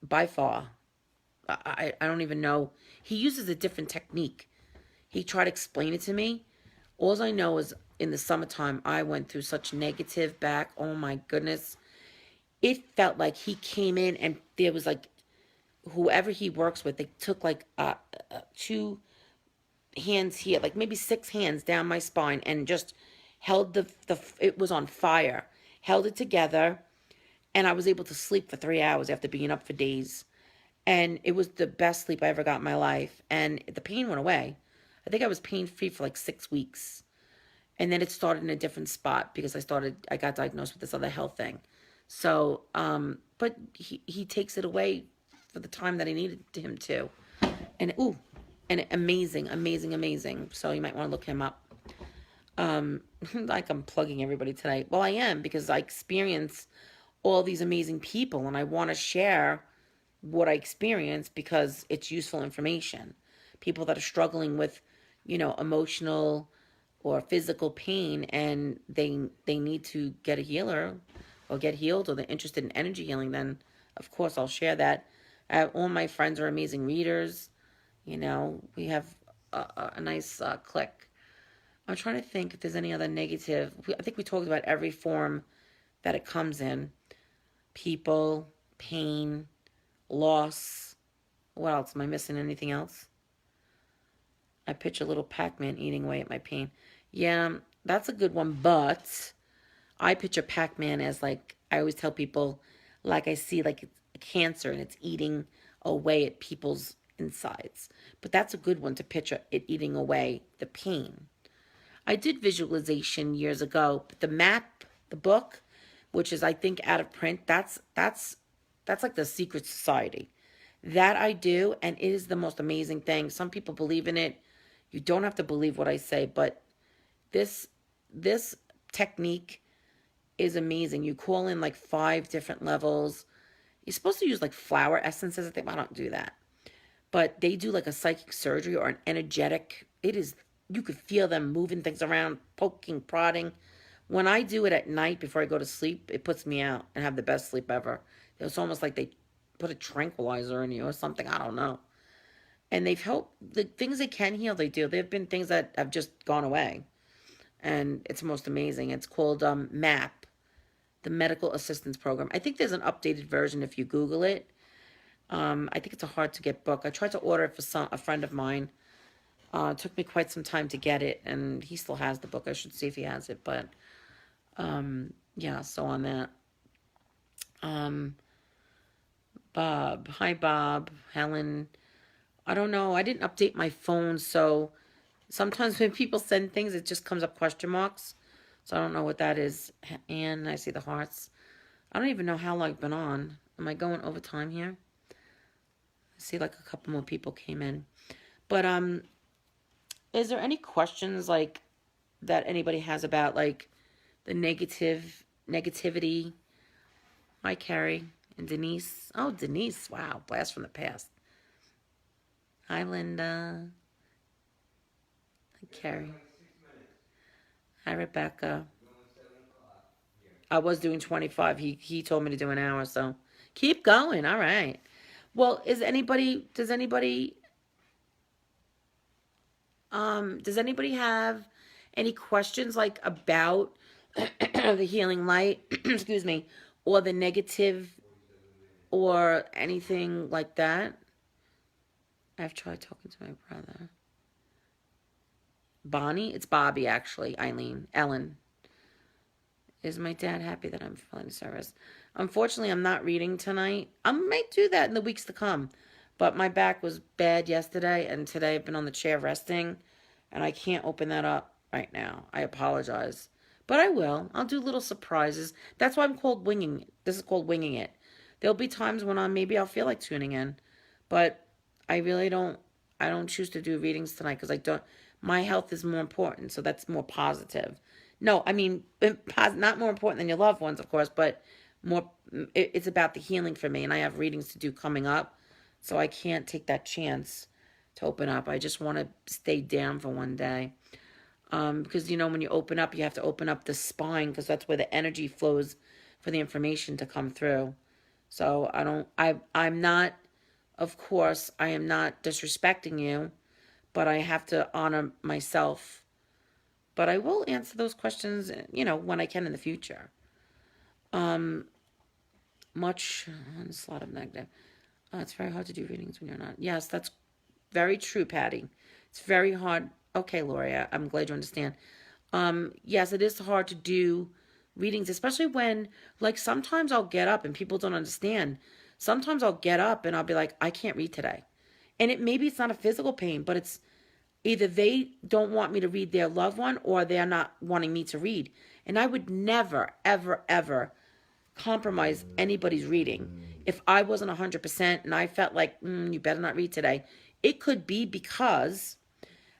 by far, I don't even know. He uses a different technique. He tried to explain it to me. All I know is in the summertime, I went through such negative back. Oh my goodness. It felt like he came in and there was like, whoever he works with, they took like 2 hands here, like maybe 6 hands down my spine and just held it was on fire, held it together. And I was able to sleep for 3 hours after being up for days. And it was the best sleep I ever got in my life. And the pain went away. I think I was pain free for like 6 weeks. And then it started in a different spot because I got diagnosed with this other health thing. So, but he takes it away for the time that I needed him to. And amazing, amazing, amazing. So you might want to look him up. Like I'm plugging everybody tonight. Well, I am because I experience all these amazing people and I want to share what I experience because it's useful information. People that are struggling with, emotional or physical pain and they need to get a healer or get healed or they're interested in energy healing, then of course I'll share that. All my friends are amazing readers. We have a nice clique. I'm trying to think if there's any other negative. I think we talked about every form that it comes in. People, pain, loss. What else? Am I missing anything else? I picture little Pac-Man eating away at my pain. Yeah, that's a good one, but I picture Pac-Man as like, I always tell people, like I see like it's a cancer and it's eating away at people's insides. But that's a good one to picture it eating away the pain. I did visualization years ago, but the map, the book, which is I think out of print, that's like the secret society. That I do, and it is the most amazing thing. Some people believe in it. You don't have to believe what I say, but this this technique is amazing. You call in like 5 different levels. You're supposed to use like flower essences. I think I don't do that. But they do like a psychic surgery or an energetic. It is, you could feel them moving things around, poking, prodding. When I do it at night before I go to sleep, it puts me out and have the best sleep ever. It's almost like they put a tranquilizer in you or something. I don't know. And they've helped, the things they can heal, they do. There have been things that have just gone away. And it's most amazing. It's called MAP, the Medical Assistance Program. I think there's an updated version if you Google it. I think it's a hard to get book. I tried to order it for a friend of mine. It took me quite some time to get it, and he still has the book. I should see if he has it, but yeah. So on that, Bob, hi Bob, Helen. I don't know. I didn't update my phone, so sometimes when people send things, it just comes up question marks. So I don't know what that is. And I see the hearts. I don't even know how long I've been on. Am I going over time here? I see like a couple more people came in. But is there any questions like that anybody has about like the negativity? Hi Carrie and Denise. Oh, Denise. Wow. Blast from the past. Hi Linda. Hi Carrie. Hi Rebecca. I was doing 25. He told me to do an hour, so keep going. All right. Well, does anybody have any questions like about the healing light, excuse me, or the negative or anything like that? I've tried talking to my brother. Bonnie? It's Bobby actually, Eileen. Ellen. Is my dad happy that I'm filling service? Unfortunately, I'm not reading tonight. I might do that in the weeks to come. But my back was bad yesterday, and today I've been on the chair resting, and I can't open that up right now. I apologize. But I will. I'll do little surprises. That's why I'm called winging it. This is called winging it. There'll be times when maybe I'll feel like tuning in. But I really don't, I don't choose to do readings tonight because I don't, my health is more important, so that's more positive. No, I mean, not more important than your loved ones, of course, but more, it's about the healing for me, and I have readings to do coming up, so I can't take that chance to open up. I just want to stay down for one day. Because, you know, when you open up, you have to open up the spine, because that's where the energy flows for the information to come through. So I'm not, of course, I am not disrespecting you, but I have to honor myself. But I will answer those questions, you know, when I can in the future. Much on a lot of negative. It's very hard to do readings when you're not. Yes, that's very true, Patty. It's very hard. Okay, Lori, I'm glad you understand. Yes, it is hard to do readings, especially when, like, sometimes I'll get up and people don't understand. Sometimes I'll get up and I'll be like, I can't read today. And maybe it's not a physical pain, but it's either they don't want me to read their loved one or they're not wanting me to read. And I would never, ever, ever compromise anybody's reading. If I wasn't 100% and I felt like, you better not read today, it could be because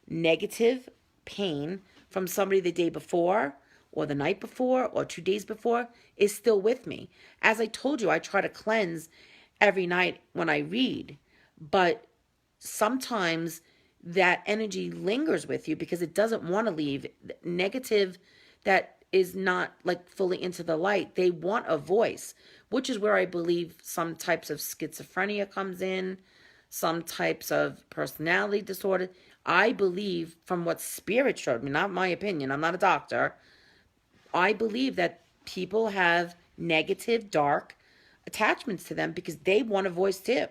negative pain from somebody the day before or the night before or 2 days before is still with me. As I told you, I try to cleanse every night when I read, but sometimes that energy lingers with you because it doesn't want to leave. Negative that is not like fully into the light, they want a voice, which is where I believe some types of schizophrenia comes in, some types of personality disorder. I believe from what spirit showed me, not my opinion, I'm not a doctor, I believe that people have negative, dark attachments to them because they want a voice too.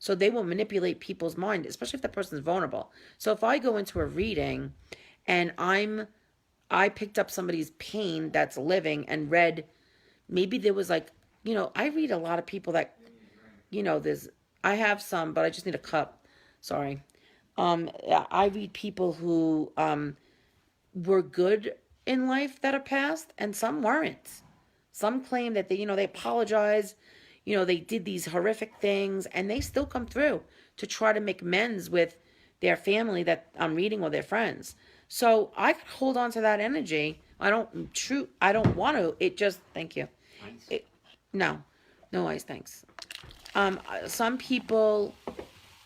So they will manipulate people's mind, especially if that person's vulnerable. So if I go into a reading and I picked up somebody's pain that's living and read, maybe there was like, I read a lot of people that, there's, I have some, but I just need a cup. Sorry. I read people who were good in life that are past, and some weren't. Some claim that they apologize, they did these horrific things, and they still come through to try to make amends with their family that I'm reading or their friends. So I could hold on to that energy. I don't want to. It just, thank you. It, no, no ice, thanks. Some people,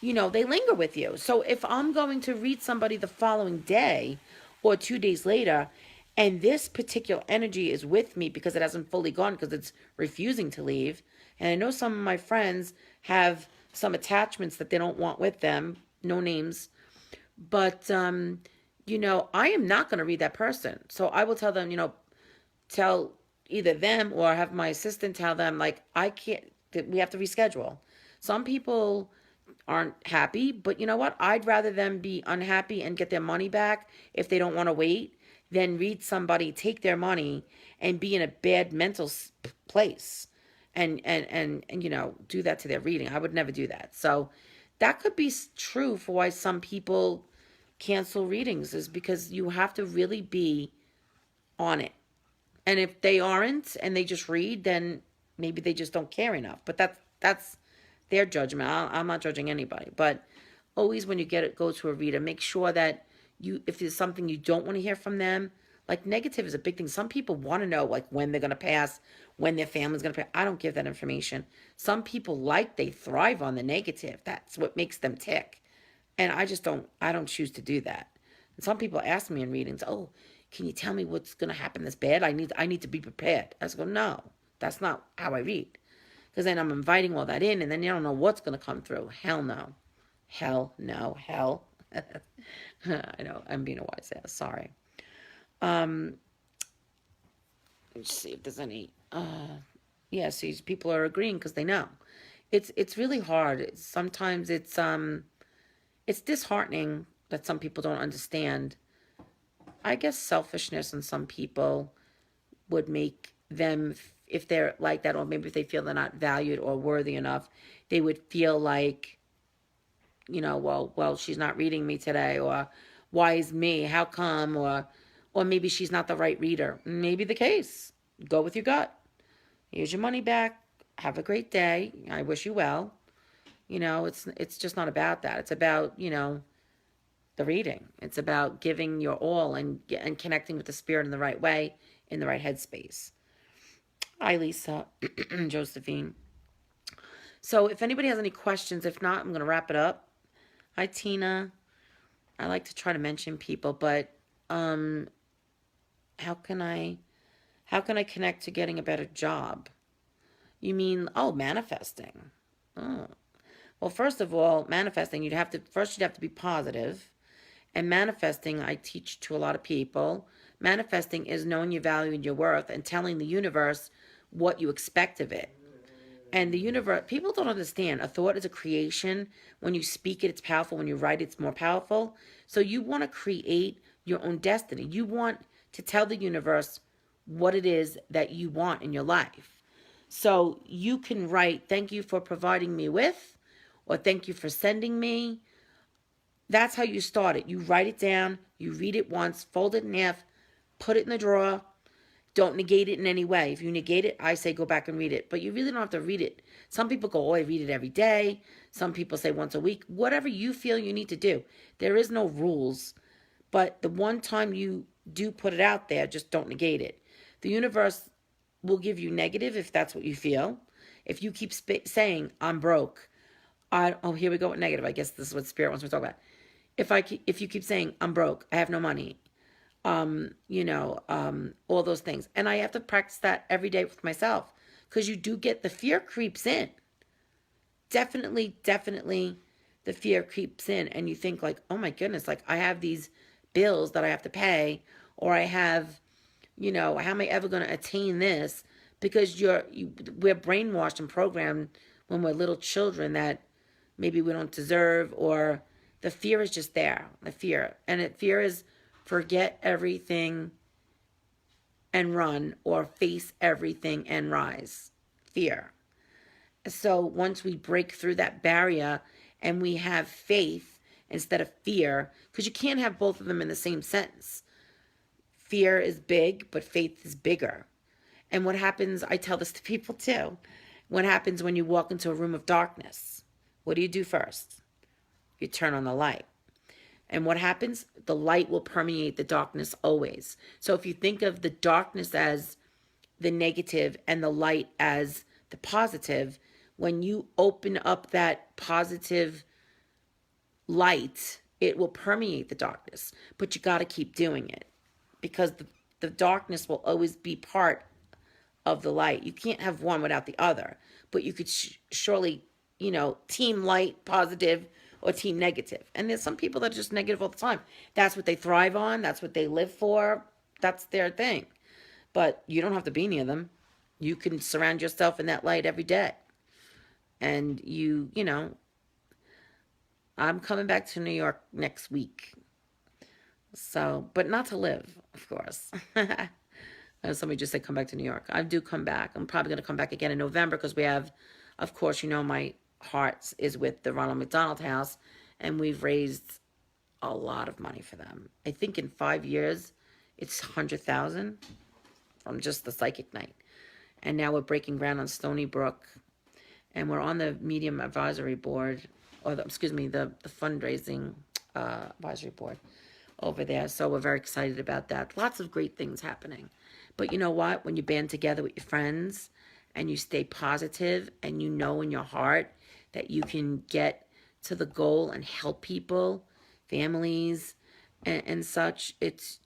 they linger with you. So if I'm going to read somebody the following day or 2 days later, and this particular energy is with me because it hasn't fully gone, because it's refusing to leave, and I know some of my friends have some attachments that they don't want with them, no names, but, I am not going to read that person. So I will tell them, tell either them or have my assistant tell them, like, I can't, we have to reschedule. Some people aren't happy, but you know what? I'd rather them be unhappy and get their money back if they don't want to wait than read somebody take their money and be in a bad mental place and do that to their reading. I would never do that. So that could be true for why some people cancel readings, is because you have to really be on it. And if they aren't and they just read, then maybe they just don't care enough. But that's their judgment. I'm not judging anybody. But always when you go to a reader, make sure that if there's something you don't want to hear from them, like negative is a big thing. Some people want to know like when they're going to pass, when their family's going to pass. I don't give that information. Some people they thrive on the negative. That's what makes them tick. And I don't choose to do that. And some people ask me in readings, oh, can you tell me what's going to happen that's bad? I need to be prepared. I just go, no, that's not how I read. Because then I'm inviting all that in, and then you don't know what's going to come through. Hell no. Hell no. Hell. I know, I'm being a wise ass. Sorry. Let's see if there's any. Yeah, see, people are agreeing because they know. It's really hard. Sometimes it's disheartening that some people don't understand. I guess selfishness in some people would make them, if they're like that, or maybe if they feel they're not valued or worthy enough, they would feel like, well, she's not reading me today, or why is me? How come? Or maybe she's not the right reader. Maybe the case. Go with your gut. Here's your money back. Have a great day. I wish you well. It's just not about that. It's about, the reading. It's about giving your all and connecting with the spirit in the right way, in the right headspace. Hi, Lisa. Josephine. So if anybody has any questions, if not, I'm going to wrap it up. Hi, Tina. I like to try to mention people, but how can I connect to getting a better job? You mean, manifesting. Oh. Well, first of all, manifesting, you'd have to be positive. And manifesting, I teach to a lot of people. Manifesting is knowing your value and your worth and telling the universe what you expect of it. And the universe, people don't understand. A thought is a creation. When you speak it, it's powerful. When you write it, it's more powerful. So you want to create your own destiny. You want to tell the universe what it is that you want in your life. So you can write, thank you for providing me with, or thank you for sending me. That's how you start it. You write it down, you read it once, fold it in half, put it in the drawer. Don't negate it in any way. If you negate it, I say go back and read it. But you really don't have to read it. Some people go, I read it every day. Some people say once a week. Whatever you feel you need to do. There is no rules. But the one time you do put it out there, just don't negate it. The universe will give you negative if that's what you feel. If you keep saying, I'm broke. Here we go with negative. I guess this is what Spirit wants me to talk about. If you keep saying, I'm broke, I have no money, all those things. And I have to practice that every day with myself, because you do get, the fear creeps in. Definitely, the fear creeps in, and you think like, oh my goodness, like I have these bills that I have to pay, or I have, how am I ever going to attain this? Because we're brainwashed and programmed when we're little children that maybe we don't deserve, or the fear is just there. The fear. And fear is forget everything and run, or face everything and rise. Fear. So once we break through that barrier and we have faith instead of fear, because you can't have both of them in the same sentence. Fear is big, but faith is bigger. And what happens, I tell this to people too, what happens when you walk into a room of darkness? What do you do first? You turn on the light. And what happens? The light will permeate the darkness always. So if you think of the darkness as the negative and the light as the positive, when you open up that positive light, it will permeate the darkness. But you got to keep doing it, because the darkness will always be part of the light. You can't have one without the other. But you could surely, team light, positive, or team negative. And there's some people that are just negative all the time. That's what they thrive on. That's what they live for. That's their thing. But you don't have to be near them. You can surround yourself in that light every day. And I'm coming back to New York next week. So, but not to live, of course. Somebody just said come back to New York. I do come back. I'm probably going to come back again in November, because we have, of course, my heart is with the Ronald McDonald House, and we've raised a lot of money for them. I think in 5 years, it's 100,000 from just the psychic night. And now we're breaking ground on Stony Brook, and we're on the Medium Advisory Board, or the fundraising advisory board over there. So we're very excited about that. Lots of great things happening. But you know what? When you band together with your friends and you stay positive, and you know in your heart that you can get to the goal and help people, families, and such, it's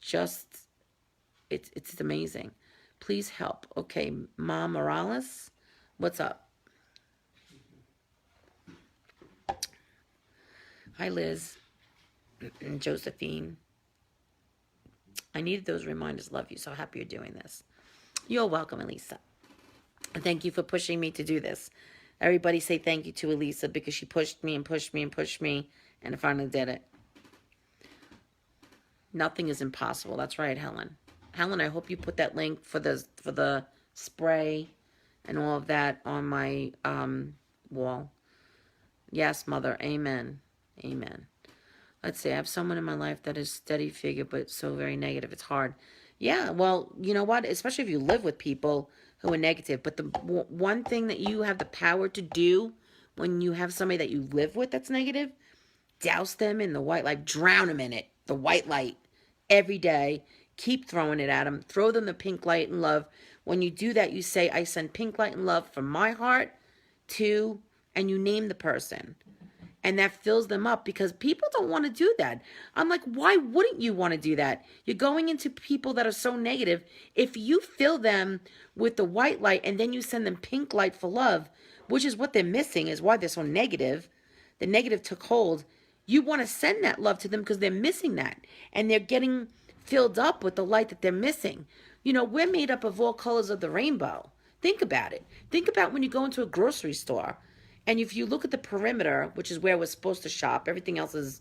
amazing. Please help. Okay, Mom Morales, what's up? Hi, Liz and Josephine. I needed those reminders. Love you. So happy you're doing this. You're welcome, Elisa. And thank you for pushing me to do this. Everybody say thank you to Elisa, because she pushed me and pushed me and pushed me, and I finally did it. Nothing is impossible. That's right, Helen. Helen, I hope you put that link for the spray and all of that on my wall. Yes, Mother. Amen. Amen. Let's see. I have someone in my life that is steady figure, but so very negative. It's hard. Yeah, well, you know what? Especially if you live with people who are negative. But the one thing that you have the power to do when you have somebody that you live with that's negative, douse them in the white light. Drown them in it. The white light. Every day. Keep throwing it at them. Throw them the pink light and love. When you do that, you say, I send pink light and love from my heart to, and you name the person. And that fills them up, because people don't want to do that. I'm like, why wouldn't you want to do that? You're going into people that are so negative. If you fill them with the white light and then you send them pink light for love, which is what they're missing, is why they're so negative. The negative took hold. You want to send that love to them because they're missing that. And they're getting filled up with the light that they're missing. We're made up of all colors of the rainbow. Think about it. Think about when you go into a grocery store. And if you look at the perimeter, which is where we're supposed to shop, everything else is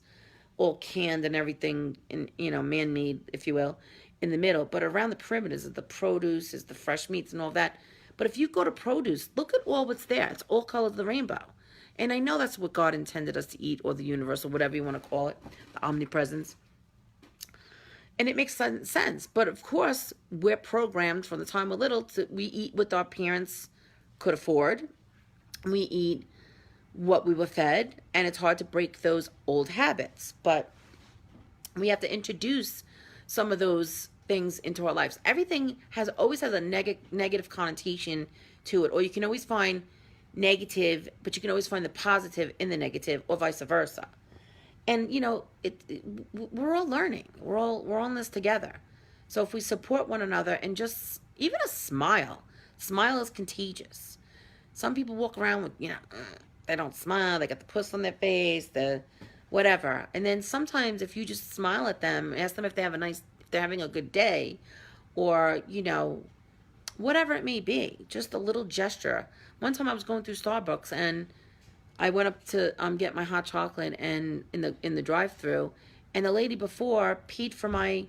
all canned and everything, in, man-made, if you will, in the middle. But around the perimeter is the produce, is the fresh meats and all that. But if you go to produce, look at all what's there. It's all colors of the rainbow. And I know that's what God intended us to eat, or the universe, or whatever you want to call it, the omnipresence. And it makes sense. But of course, we're programmed from the time we're little we eat what our parents could afford. We eat what we were fed, and it's hard to break those old habits. But we have to introduce some of those things into our lives. Everything always has a negative connotation to it, or you can always find negative, but you can always find the positive in the negative, or vice versa. And we're all learning. We're all in this together. So if we support one another, and just even a smile is contagious. Some people walk around with, they don't smile. They got the puss on their face, the whatever. And then sometimes if you just smile at them, ask them if they're having a good day, or, whatever it may be, just a little gesture. One time I was going through Starbucks, and I went up to get my hot chocolate and in the drive-through, and the lady before peed for my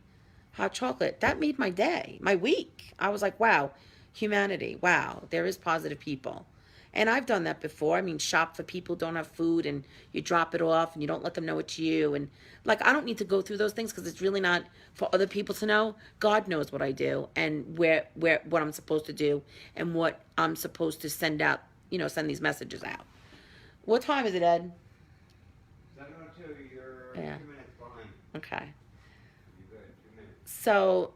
hot chocolate. That made my day, my week. I was like, wow, humanity. Wow, there is positive people. And I've done that before. I mean, shop for people who don't have food and you drop it off and you don't let them know it's you. And like, I don't need to go through those things because it's really not for other people to know. God knows what I do and what I'm supposed to do and what I'm supposed to send out, send these messages out. What time is it, Ed?
7:02. You're
Yeah.
2 minutes behind.
Okay.
You're good. 2 minutes.
So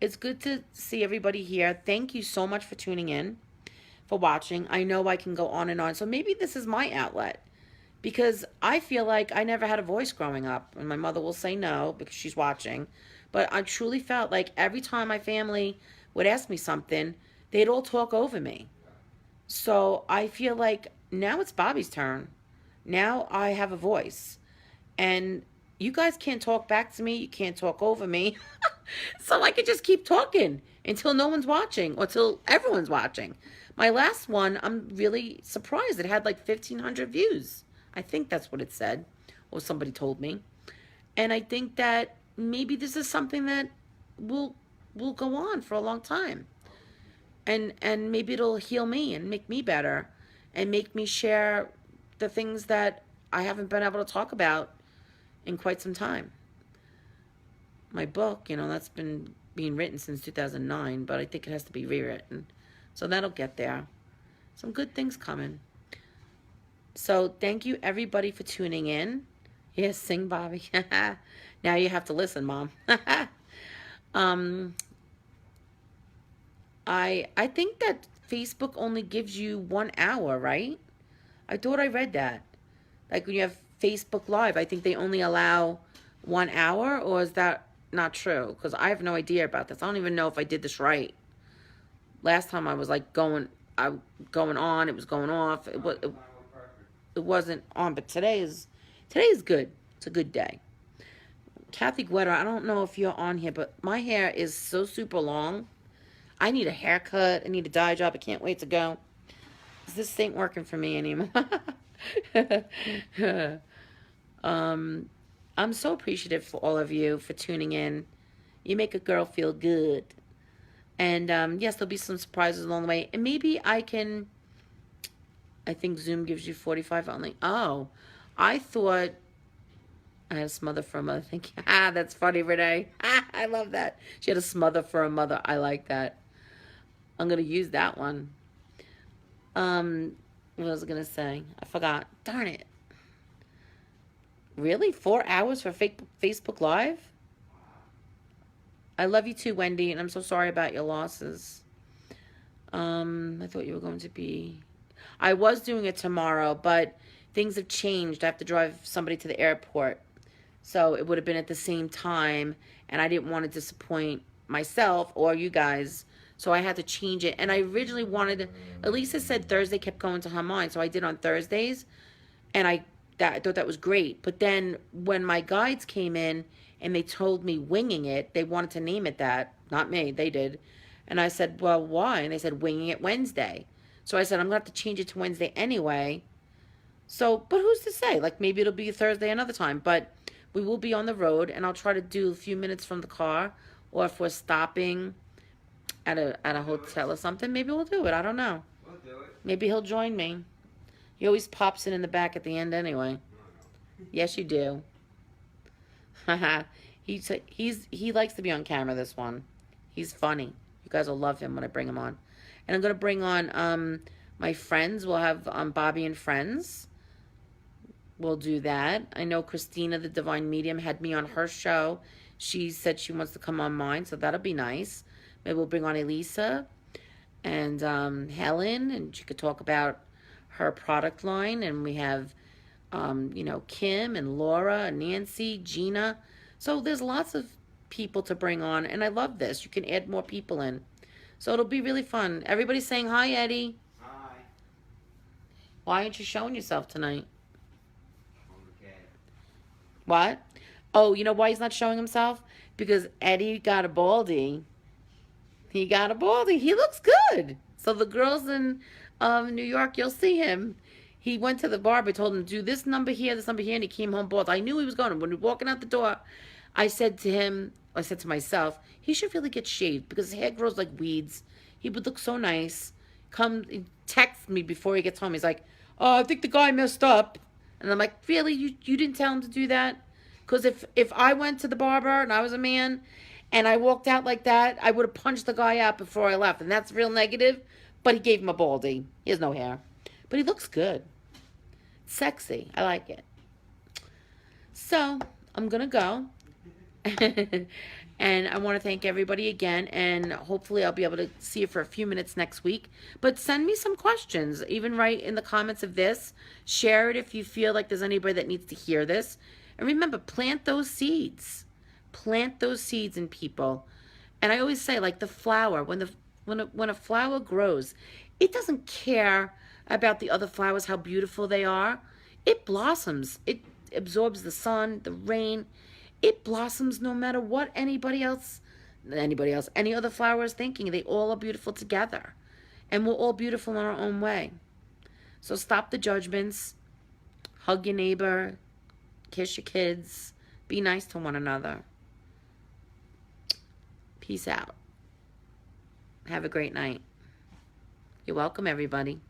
it's good to see everybody here. Thank you so much for tuning in, for watching. I know I can go on and on. So maybe this is my outlet because I feel like I never had a voice growing up. And my mother will say no because she's watching. But I truly felt like every time my family would ask me something, they'd all talk over me. So I feel like now it's Bobbi's turn. Now I have a voice. And you guys can't talk back to me. You can't talk over me. So I could just keep talking until no one's watching or till everyone's watching. My last one, I'm really surprised. It had like 1,500 views. I think that's what it said, or somebody told me. And I think that maybe this is something that will go on for a long time. And maybe it'll heal me and make me better and make me share the things that I haven't been able to talk about in quite some time. My book, that's been being written since 2009, but I think it has to be rewritten. So that'll get there. Some good things coming. So thank you everybody for tuning in. Yes, sing, Bobbi. Now you have to listen, Mom. I think that Facebook only gives you 1 hour, right? I thought I read that. Like when you have Facebook Live, I think they only allow 1 hour, or is that not true? Because I have no idea about this. I don't even know if I did this right. Last time I was like going on, it was going off. It wasn't on, but today is good. It's a good day. Kathy Guetta, I don't know if you're on here, but my hair is so super long. I need a haircut. I need a dye job. I can't wait to go. This ain't working for me anymore. I'm so appreciative for all of you for tuning in. You make a girl feel good. And yes, there'll be some surprises along the way. And maybe I think Zoom gives you 45 only. Oh, I thought I had a smother for a mother. Thank you. That's funny, Renee. I love that. She had a smother for a mother. I like that. I'm going to use that one. What was I going to say? I forgot. Darn it. Really? 4 hours for Facebook Live? I love you too, Wendy, and I'm so sorry about your losses. I thought you were going to be... I was doing it tomorrow, but things have changed. I have to drive somebody to the airport. So it would have been at the same time, and I didn't want to disappoint myself or you guys, so I had to change it. And I originally wanted... Elisa said Thursday kept going to her mind, so I did on Thursdays, and I thought that was great. But then when my guides came in and they told me winging it, they wanted to name it that. Not me, they did. And I said, well, why? And they said, winging it Wednesday. So I said, I'm going to have to change it to Wednesday anyway. So, but who's to say? Like, maybe it'll be Thursday another time. But we will be on the road, and I'll try to do a few minutes from the car. Or if we're stopping at a hotel or something, maybe we'll do it. I don't know.
We'll do it.
Maybe he'll join me. He always pops in the back at the end anyway. Yes, you do. He likes to be on camera, this one. He's funny. You guys will love him when I bring him on. And I'm going to bring on my friends. We'll have Bobbi and Friends. We'll do that. I know Christina, the Divine Medium, had me on her show. She said she wants to come on mine, so that'll be nice. Maybe we'll bring on Elisa and Helen, and she could talk about her product line. And we have, Kim and Laura and Nancy, Gina. So there's lots of people to bring on, and I love this. You can add more people in. So it'll be really fun. Everybody's saying hi, Eddie.
Hi.
Why aren't you showing yourself tonight?
Okay.
What? Oh, you know why he's not showing himself? Because Eddie got a baldy. He got a baldy. He looks good. So the girls in New York, you'll see him. He went to the barber, told him to do this number here, and he came home bald. I knew he was going. When we were walking out the door, I said to myself, he should really get shaved because his hair grows like weeds. He would look so nice. Text me before he gets home. He's like, oh, I think the guy messed up. And I'm like, really? You didn't tell him to do that? Because if I went to the barber and I was a man and I walked out like that, I would have punched the guy out before I left. And that's real negative. But he gave him a baldy. He has no hair. But he looks good. Sexy. I like it. So, I'm going to go. And I want to thank everybody again. And hopefully I'll be able to see you for a few minutes next week. But send me some questions. Even write in the comments of this. Share it if you feel like there's anybody that needs to hear this. And remember, plant those seeds. Plant those seeds in people. And I always say, like the flower, when a flower grows, it doesn't care about the other flowers, how beautiful they are. It blossoms. It absorbs the sun, the rain. It blossoms no matter what any other flower is thinking. They all are beautiful together. And we're all beautiful in our own way. So stop the judgments. Hug your neighbor. Kiss your kids. Be nice to one another. Peace out. Have a great night. You're welcome, everybody.